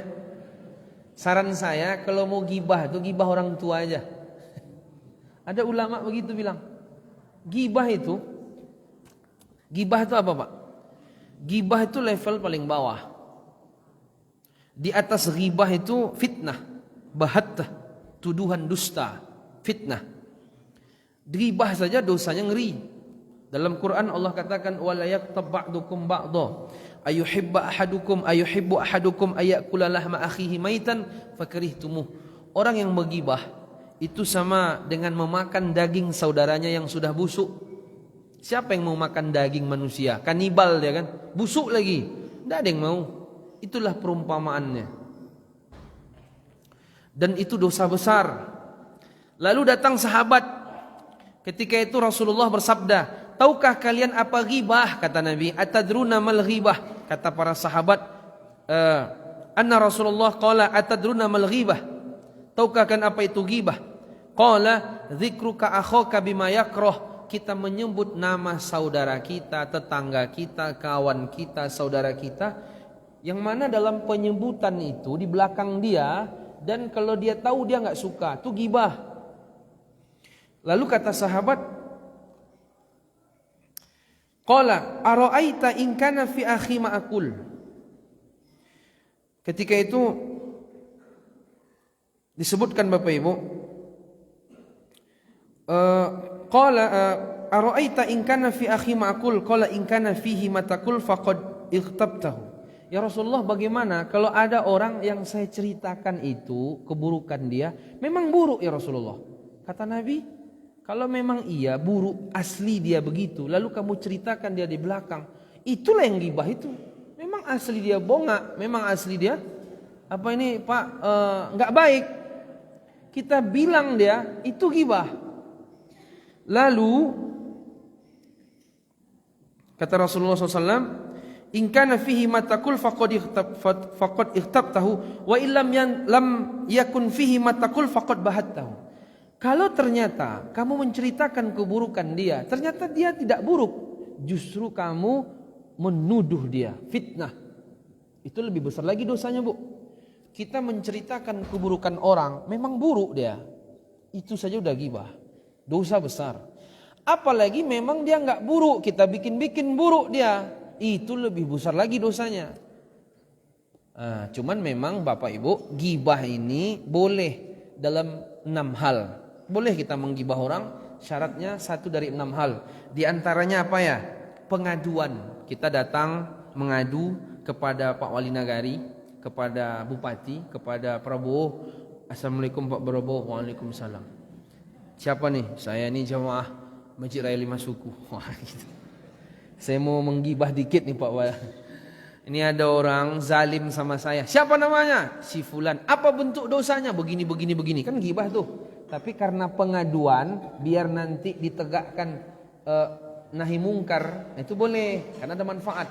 Saran saya kalau mau gibah itu gibah orang tua aja. Ada ulama begitu bilang. Gibah itu apa Pak? Gibah itu level paling bawah. Di atas ghibah itu fitnah, bahattah, tuduhan dusta, fitnah. Ghibah saja dosanya ngeri. Dalam Quran Allah katakan wala yaktab ba'dukum ba'dha ayuhibbu ahadukum ayakula lahma akhihi maitan fakarihtumuh. Orang yang menggibah itu sama dengan memakan daging saudaranya yang sudah busuk. Siapa yang mau makan daging manusia? Kanibal dia kan, busuk lagi. Tidak ada yang mau. Itulah perumpamaannya. Dan itu dosa besar. Lalu datang sahabat. Ketika itu Rasulullah bersabda, tahukah kalian apa ghibah? Kata Nabi. Atadruna mal ghibah? Kata para sahabat, anna Rasulullah qala atadruna mal ghibah? Tahukah kan apa itu ghibah? Qala dzikruka akhaka bima yakrah. Kita menyebut nama saudara kita, tetangga kita, kawan kita, saudara kita, yang mana dalam penyebutan itu di belakang dia, dan kalau dia tahu dia nggak suka, itu ghibah. Lalu kata sahabat, qala ara'aita in kana fi akhi ma'akul. Ketika itu disebutkan Bapak Ibu, qala ara'aita in kana fi akhi ma'akul, qala in kana fihi matakul faqad ightabtahu. Ya Rasulullah, bagaimana kalau ada orang yang saya ceritakan itu keburukan dia memang buruk ya Rasulullah? Kata Nabi, kalau memang iya buruk asli dia begitu, lalu kamu ceritakan dia di belakang, itulah yang ghibah itu. Memang asli dia bongak, memang asli dia apa ini Pak nggak baik. Kita bilang dia itu ghibah. Lalu kata Rasulullah SAW, in kana fihi matakul faqad ightabtahu wa illam lam yakun fihi matakul faqad bahattahu. Kalau ternyata kamu menceritakan keburukan dia, ternyata dia tidak buruk, justru kamu menuduh dia, fitnah. Itu lebih besar lagi dosanya, Bu. Kita menceritakan keburukan orang, memang buruk dia, itu saja udah ghibah, dosa besar. Apalagi memang dia nggak buruk, kita bikin buruk dia, itu lebih besar lagi dosanya. Cuman memang Bapak Ibu, gibah ini boleh dalam 6 hal. Boleh kita menggibah orang, syaratnya 1 dari 6 hal. Di antaranya apa ya? Pengaduan. Kita datang mengadu kepada Pak Wali Nagari, kepada Bupati, kepada Prabowo. Assalamualaikum Pak Prabowo. Waalaikumsalam. Siapa nih? Saya nih jamaah Masjid Raya 5 Suku. Wah, gitu. Saya mau menggibah dikit nih Pak Wali. Ini ada orang zalim sama saya. Siapa namanya? Si Fulan. Apa bentuk dosanya? Begini. Kan gibah tuh. Tapi karena pengaduan, biar nanti ditegakkan nahi mungkar, itu boleh. Karena ada manfaat.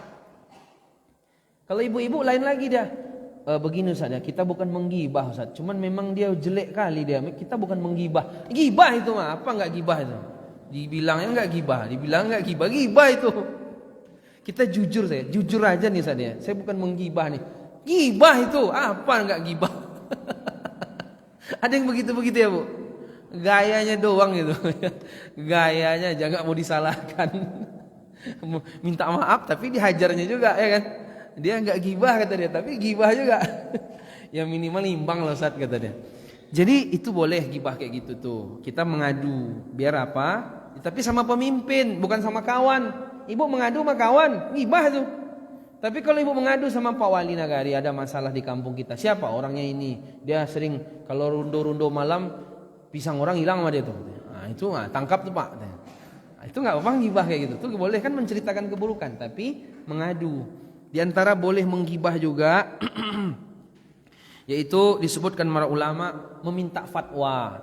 Kalau ibu-ibu lain lagi dia. Begini Ustaz ya, kita bukan menggibah Ustaz. Cuman memang dia jelek kali dia. Kita bukan menggibah. Gibah itu mah. Apa enggak gibah itu? Dibilangnya enggak gibah. Dibilang enggak gibah. Gibah itu. Kita jujur aja nih Ustaz ya. Saya bukan menggibah nih. Gibah itu, apa enggak gibah? Ada yang begitu-begitu ya Bu? Gayanya doang gitu. Gayanya aja enggak mau disalahkan. Minta maaf tapi dihajarnya juga ya kan. Dia enggak gibah kata dia, tapi gibah juga. Ya minimal imbang loh Ustaz kata dia. Jadi itu boleh gibah kayak gitu tuh. Kita mengadu, biar apa? Tapi sama pemimpin, bukan sama kawan. Ibu mengadu sama kawan, gibah tuh. Tapi kalau ibu mengadu sama Pak Wali Nagari, ada masalah di kampung kita. Siapa orangnya ini? Dia sering kalau rundo-rundo malam pisang orang hilang sama dia tuh. Nah, itu tangkap tuh Pak. Nah, itu enggak apa-apa gibah kayak gitu. Tuh boleh kan menceritakan keburukan, tapi mengadu. Di antara boleh menggibah juga yaitu disebutkan para ulama minta fatwa.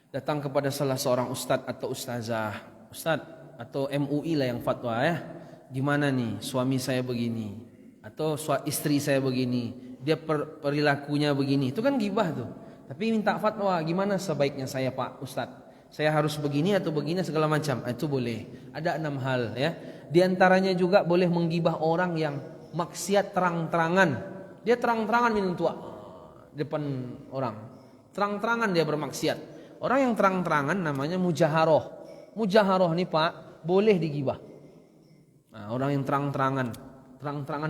Datang kepada salah seorang ustadz atau ustazah. Ustadz atau MUI lah yang fatwa ya. Gimana nih suami saya begini atau istri saya begini, dia perilakunya begini. Itu kan gibah tuh. Tapi minta fatwa, gimana sebaiknya saya Pak Ustadz? Saya harus begini atau begini segala macam. Itu boleh. Ada 6 hal ya. Di antaranya juga boleh menggibah orang yang maksiat terang-terangan. Dia terang-terangan minum tua depan orang. Terang-terangan dia bermaksiat. Orang yang terang-terangan namanya mujaharoh. Mujaharoh nih Pak, boleh digibah. Nah, orang yang terang-terangan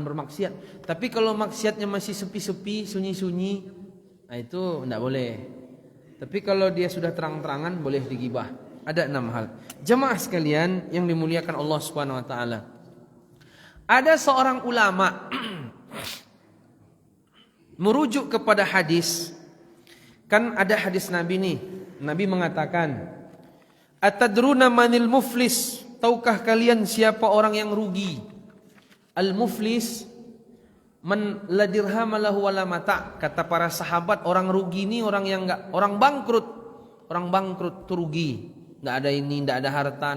bermaksiat. Tapi kalau maksiatnya masih sepi-sepi, sunyi-sunyi, nah itu enggak boleh. Tapi kalau dia sudah terang-terangan boleh digibah. Ada 6 hal. Jemaah sekalian yang dimuliakan Allah Subhanahu wa taala. Ada seorang ulama merujuk kepada hadis. Kan ada hadis Nabi nih. Nabi mengatakan, "Atadruna manil muflis?" Tahukah kalian siapa orang yang rugi? Al-muflis man la dirham lahu wala mata. Kata para sahabat, orang rugi ini orang yang orang bangkrut. Orang bangkrut itu rugi. Enggak ada ini, enggak ada harta,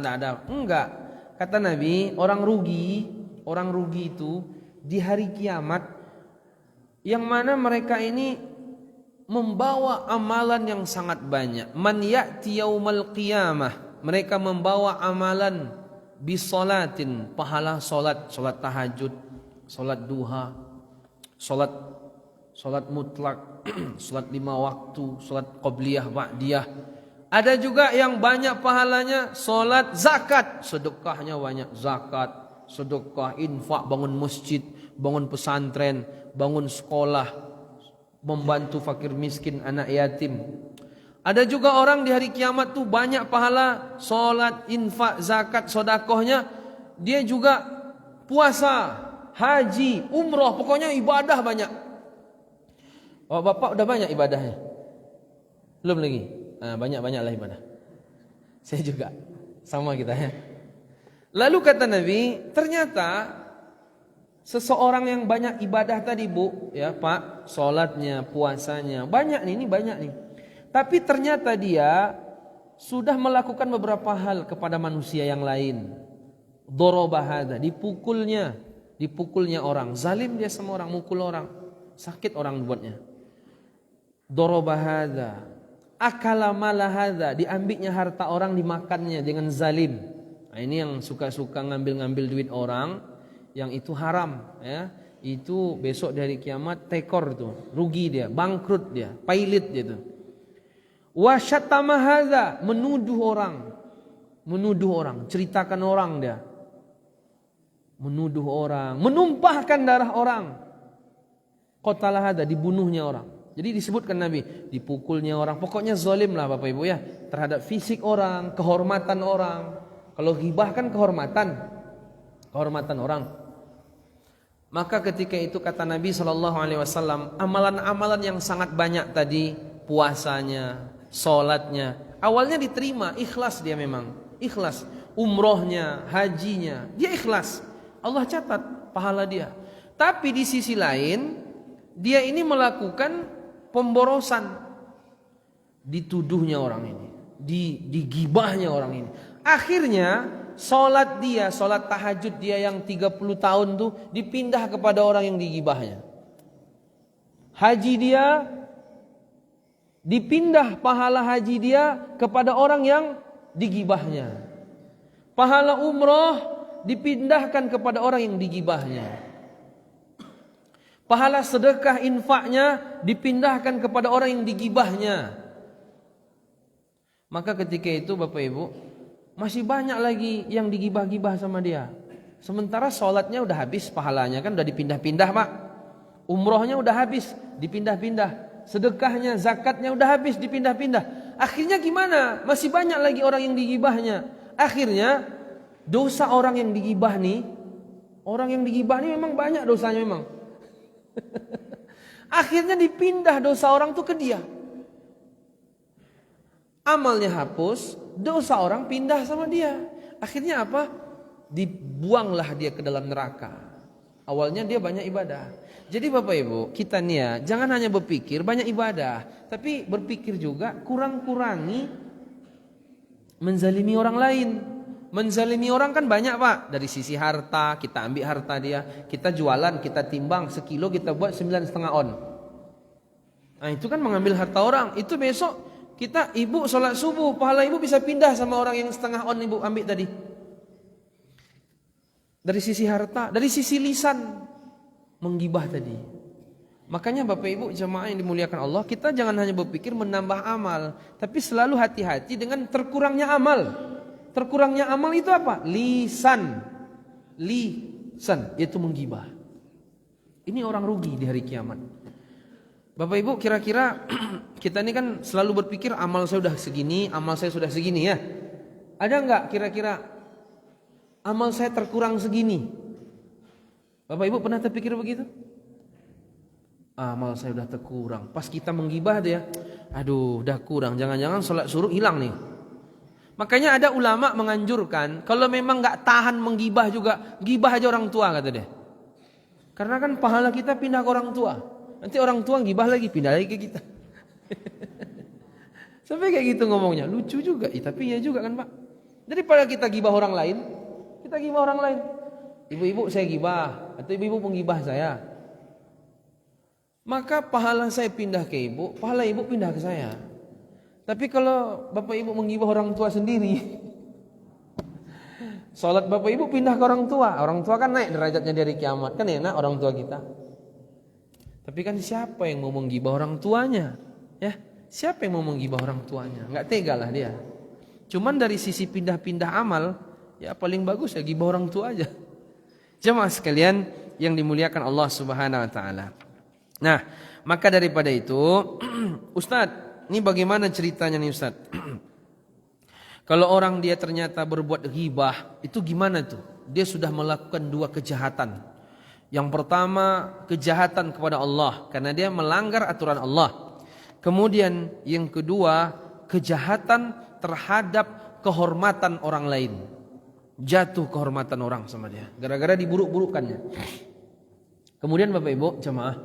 enggak. Kata Nabi, orang rugi itu di hari kiamat yang mana mereka ini membawa amalan yang sangat banyak. Man ya'ti yaumal qiyamah, mereka membawa amalan bisolatin, pahala solat tahajud, solat duha, solat mutlak, solat 5 waktu, solat qobliyah, ba'diyah. Ada juga yang banyak pahalanya solat zakat, sedekahnya banyak, zakat, sedekah, infak, bangun masjid, bangun pesantren, bangun sekolah, membantu fakir miskin, anak yatim. Ada juga orang di hari kiamat tuh banyak pahala, solat, infak, zakat, sodakohnya. Dia juga puasa, haji, umroh, pokoknya ibadah banyak. Oh, Bapak udah banyak ibadahnya? Belum lagi? Banyak-banyak lah ibadah. Saya juga, sama kita ya. Lalu kata Nabi, ternyata seseorang yang banyak ibadah tadi Bu, ya Pak, solatnya, puasanya, banyak nih, ini banyak nih. Tapi ternyata dia sudah melakukan beberapa hal kepada manusia yang lain. Dorobahada, dipukulnya orang. Zalim dia sama orang, mukul orang. Sakit orang buatnya. Dorobahada, akala malahada, diambilnya harta orang, dimakannya dengan zalim. Nah, ini yang suka-suka ngambil-ngambil duit orang, yang itu haram ya. Itu besok dari kiamat tekor tuh, rugi dia, bangkrut dia, pailit dia tuh. Wa syatama hadza, menuduh orang, ceritakan orang dia. Menuduh orang, menumpahkan darah orang. Qatala hadza, dibunuhnya orang. Jadi disebutkan Nabi, dipukulnya orang. Pokoknya zalim lah Bapak Ibu ya, terhadap fisik orang, kehormatan orang. Kalau ghibah kan kehormatan orang. Maka ketika itu kata Nabi SAW, amalan-amalan yang sangat banyak tadi, puasanya, sholatnya, awalnya diterima, ikhlas dia memang, ikhlas. Umrohnya, hajinya, dia ikhlas. Allah catat pahala dia. Tapi di sisi lain, dia ini melakukan pemborosan. Dituduhnya orang ini, digibahnya orang ini. Akhirnya sholat tahajud dia yang 30 tahun tuh dipindah kepada orang yang digibahnya. Haji dia dipindah, pahala haji dia kepada orang yang digibahnya. Pahala umroh dipindahkan kepada orang yang digibahnya. Pahala sedekah infaknya dipindahkan kepada orang yang digibahnya. Maka ketika itu Bapak Ibu, masih banyak lagi yang digibah-gibah sama dia. Sementara sholatnya udah habis, pahalanya kan udah dipindah-pindah Pak. Umrohnya udah habis, dipindah-pindah. Sedekahnya, zakatnya udah habis, dipindah-pindah. Akhirnya gimana? Masih banyak lagi orang yang digibahnya. Akhirnya dosa orang yang digibah nih memang banyak dosanya memang. Akhirnya dipindah dosa orang tuh ke dia. Amalnya hapus, dosa orang pindah sama dia. Akhirnya apa? Dibuanglah dia ke dalam neraka. Awalnya dia banyak ibadah. Jadi Bapak Ibu, kita nih ya, jangan hanya berpikir banyak ibadah, tapi berpikir juga kurang-kurangi menzalimi orang lain. Menzalimi orang kan banyak Pak. Dari sisi harta, kita ambil harta dia, kita jualan, kita timbang, sekilo kita buat 9,5 on. Nah itu kan mengambil harta orang. Itu besok kita ibu sholat subuh, pahala ibu bisa pindah sama orang yang setengah on ibu ambil tadi. Dari sisi harta, dari sisi lisan, menggibah tadi. Makanya Bapak Ibu jemaah yang dimuliakan Allah, kita jangan hanya berpikir menambah amal, tapi selalu hati-hati dengan terkurangnya amal. Terkurangnya amal itu apa? Lisan, yaitu menggibah. Ini orang rugi di hari kiamat. Bapak Ibu kira-kira kita ini kan selalu berpikir amal saya sudah segini, amal saya sudah segini ya. Ada enggak kira-kira amal saya terkurang segini? Bapak Ibu pernah terpikir begitu? Amal saya sudah terkurang. Pas kita menggibah dia, aduh udah kurang, jangan-jangan sholat suruh hilang nih. Makanya ada ulama menganjurkan kalau memang enggak tahan menggibah juga, gibah aja orang tua kata dia. Karena kan pahala kita pindah ke orang tua. Nanti orang tua gibah lagi, pindah lagi ke kita. Sampai kayak gitu ngomongnya. Lucu juga, tapi ya juga kan Pak. Daripada kita gibah orang lain, kita gibah orang lain. Ibu-ibu saya gibah, atau ibu-ibu penggibah saya. Maka pahala saya pindah ke ibu, pahala ibu pindah ke saya. Tapi kalau bapak ibu menggibah orang tua sendiri, sholat bapak ibu pindah ke orang tua kan naik derajatnya dari kiamat. Kan enak orang tua kita. Tapi kan siapa yang mau menggibah orang tuanya? Ya, siapa yang mau menggibah orang tuanya? Enggak tega lah dia. Cuman dari sisi pindah-pindah amal, ya paling bagus ya gibah orang tua aja. Jemaah sekalian yang dimuliakan Allah Subhanahu wa taala. Nah, maka daripada itu, Ustadz, ini bagaimana ceritanya nih Ustadz? Kalau orang dia ternyata berbuat ghibah, itu gimana tuh? Dia sudah melakukan 2 kejahatan. Yang pertama kejahatan kepada Allah karena dia melanggar aturan Allah. Kemudian yang kedua kejahatan terhadap kehormatan orang lain. Jatuh kehormatan orang sama dia gara-gara diburuk-burukannya. Kemudian Bapak Ibu jemaah,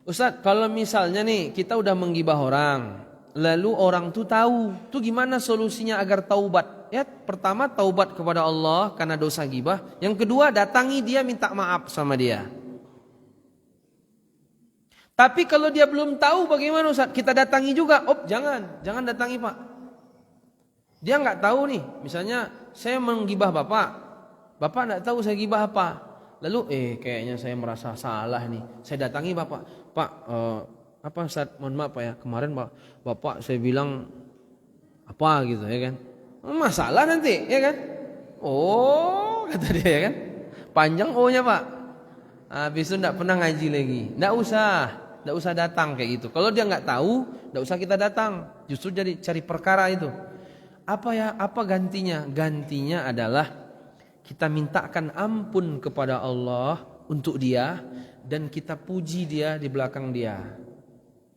Ustadz kalau misalnya nih kita udah menggibah orang, lalu orang tuh tahu, tuh gimana solusinya agar taubat? Ya, pertama taubat kepada Allah karena dosa gibah. Yang kedua datangi dia minta maaf sama dia. Tapi kalau dia belum tahu bagaimana Ustaz? Kita datangi juga. Jangan datangi Pak. Dia nggak tahu nih. Misalnya saya menggibah Bapak. Bapak nggak tahu saya gibah apa. Lalu kayaknya saya merasa salah nih. Saya datangi Bapak. Pak, Apa Ustaz, mohon maaf Pak ya, kemarin Bapak saya bilang apa gitu ya kan. Masalah nanti ya kan. Oh, kata dia ya kan. Panjang O-nya Pak. Habis itu enggak pernah ngaji lagi. Enggak usah datang kayak gitu. Kalau dia enggak tahu, enggak usah kita datang. Justru jadi cari perkara itu. Apa gantinya? Gantinya adalah kita mintakan ampun kepada Allah untuk dia dan kita puji dia di belakang dia.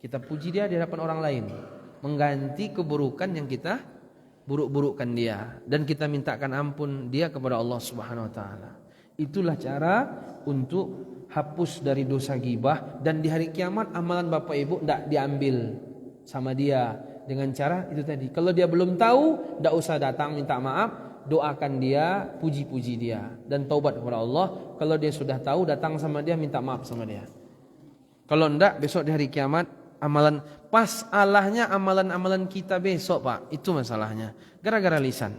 Kita puji dia di hadapan orang lain, mengganti keburukan yang kita buruk-burukkan dia, dan kita mintakan ampun dia kepada Allah Subhanahu wa taala. Itulah cara untuk hapus dari dosa ghibah, dan di hari kiamat amalan Bapak Ibu tidak diambil sama dia dengan cara itu tadi. Kalau dia belum tahu, tidak usah datang minta maaf, doakan dia, puji-puji dia dan taubat kepada Allah. Kalau dia sudah tahu, datang sama dia minta maaf sama dia. Kalau enggak, besok di hari kiamat amalan pas Allahnya amalan-amalan kita besok Pak, itu masalahnya gara-gara lisan.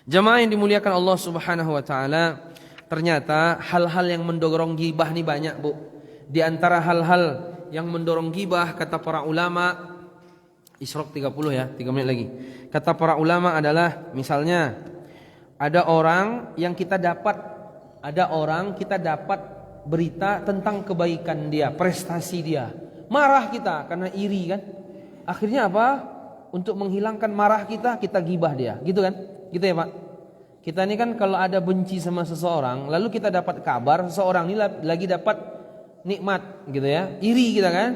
Jemaah yang dimuliakan Allah Subhanahu wa taala, ternyata hal-hal yang mendorong ghibah ini banyak Bu. Di antara hal-hal yang mendorong ghibah kata para ulama, Isra 30 ya, 3 menit lagi. Kata para ulama adalah misalnya ada orang kita dapat berita tentang kebaikan dia, prestasi dia. Marah kita karena iri kan. Akhirnya apa? Untuk menghilangkan marah kita ghibah dia. Gitu kan? Gitu ya Pak? Kita ini kan kalau ada benci sama seseorang, lalu kita dapat kabar seseorang ini lagi dapat nikmat gitu ya. Iri kita kan?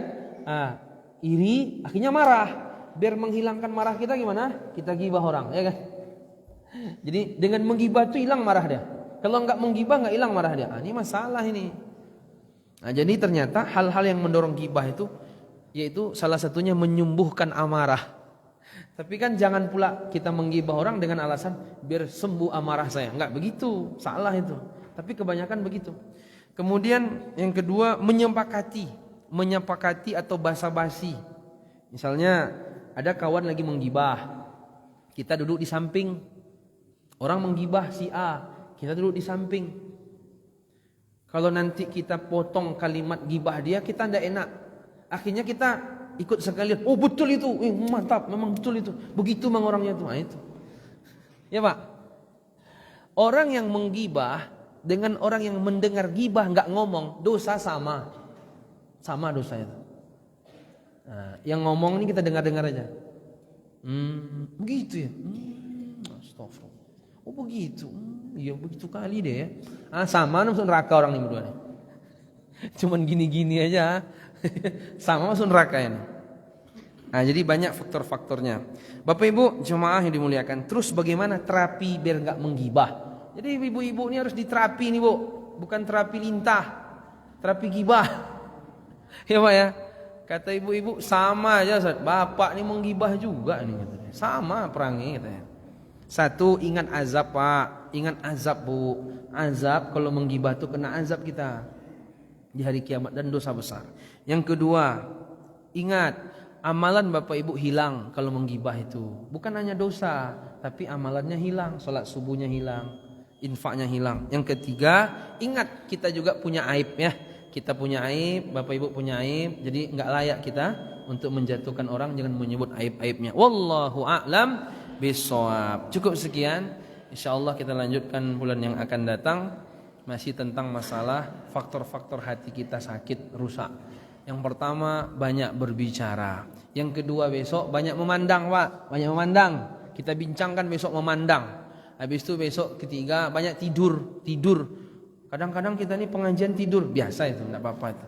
Iri akhirnya marah. Biar menghilangkan marah kita gimana? Kita ghibah orang, ya kan? Jadi dengan menggibah itu hilang marah dia. Kalau enggak menggibah enggak hilang marah dia. Ini masalah ini. Jadi ternyata hal-hal yang mendorong ghibah itu yaitu salah satunya menyembuhkan amarah. Tapi kan jangan pula kita menggibah orang dengan alasan biar sembuh amarah saya. Enggak begitu, salah itu. Tapi kebanyakan begitu. Kemudian yang kedua, menyepakati atau basa-basi. Misalnya ada kawan lagi menggibah, kita duduk di samping. Orang menggibah si A, kita duduk di samping. Kalau nanti kita potong kalimat gibah dia, kita tidak enak. Akhirnya kita ikut sekalian. Oh betul itu, mantap, memang betul itu. Begitu memang orangnya itu. Itu. Ya Pak. Orang yang menggibah dengan orang yang mendengar gibah nggak ngomong, dosa sama dosa itu. Yang ngomong ini kita dengar-dengar aja. Begitu ya. Astagfirullah. Oh begitu. Iya begitu kali deh ya. Sama masuk neraka orang ini berdua nih. Cuman gini-gini aja. Sama masuk neraka ini. Jadi banyak faktor-faktornya. Bapak Ibu jemaah yang dimuliakan. Terus bagaimana terapi biar nggak menggibah? Jadi ibu-ibu ini harus diterapi nih Bu. Bukan terapi lintah. Terapi gibah. Ya Pak ya. Kata ibu-ibu sama aja Ustaz. Bapak ini menggibah juga nih katanya. Sama perangnya katanya. Satu, ingat azab Pak. Ingat azab Bu. Azab kalau menggibah itu kena azab kita di hari kiamat dan dosa besar. Yang kedua, ingat amalan Bapak Ibu hilang kalau menggibah itu. Bukan hanya dosa, tapi amalannya hilang. Salat subuhnya hilang, infaknya hilang. Yang ketiga, ingat kita juga punya aib ya. Kita punya aib, Bapak Ibu punya aib. Jadi enggak layak kita untuk menjatuhkan orang dengan menyebut aib-aibnya. Wallahu a'lam bishawab. Cukup sekian. InsyaAllah kita lanjutkan bulan yang akan datang. Masih tentang masalah faktor-faktor hati kita sakit, rusak. Yang pertama banyak berbicara. Yang kedua besok banyak memandang Pak. Banyak memandang. Kita bincangkan besok memandang. Habis itu besok ketiga banyak tidur. Kadang-kadang kita ini pengajian tidur. Biasa itu, tidak apa-apa itu.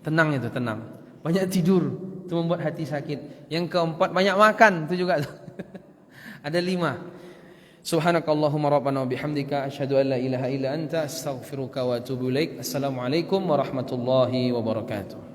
Tenang itu, tenang. Banyak tidur. Itu membuat hati sakit. Yang keempat banyak makan. Itu juga. Ada 5. Subhanakallahumma rabbana wa bihamdika asyhadu an la ilaha illa anta astaghfiruka wa atubu ilaik. Assalamualaikum warahmatullahi wabarakatuh.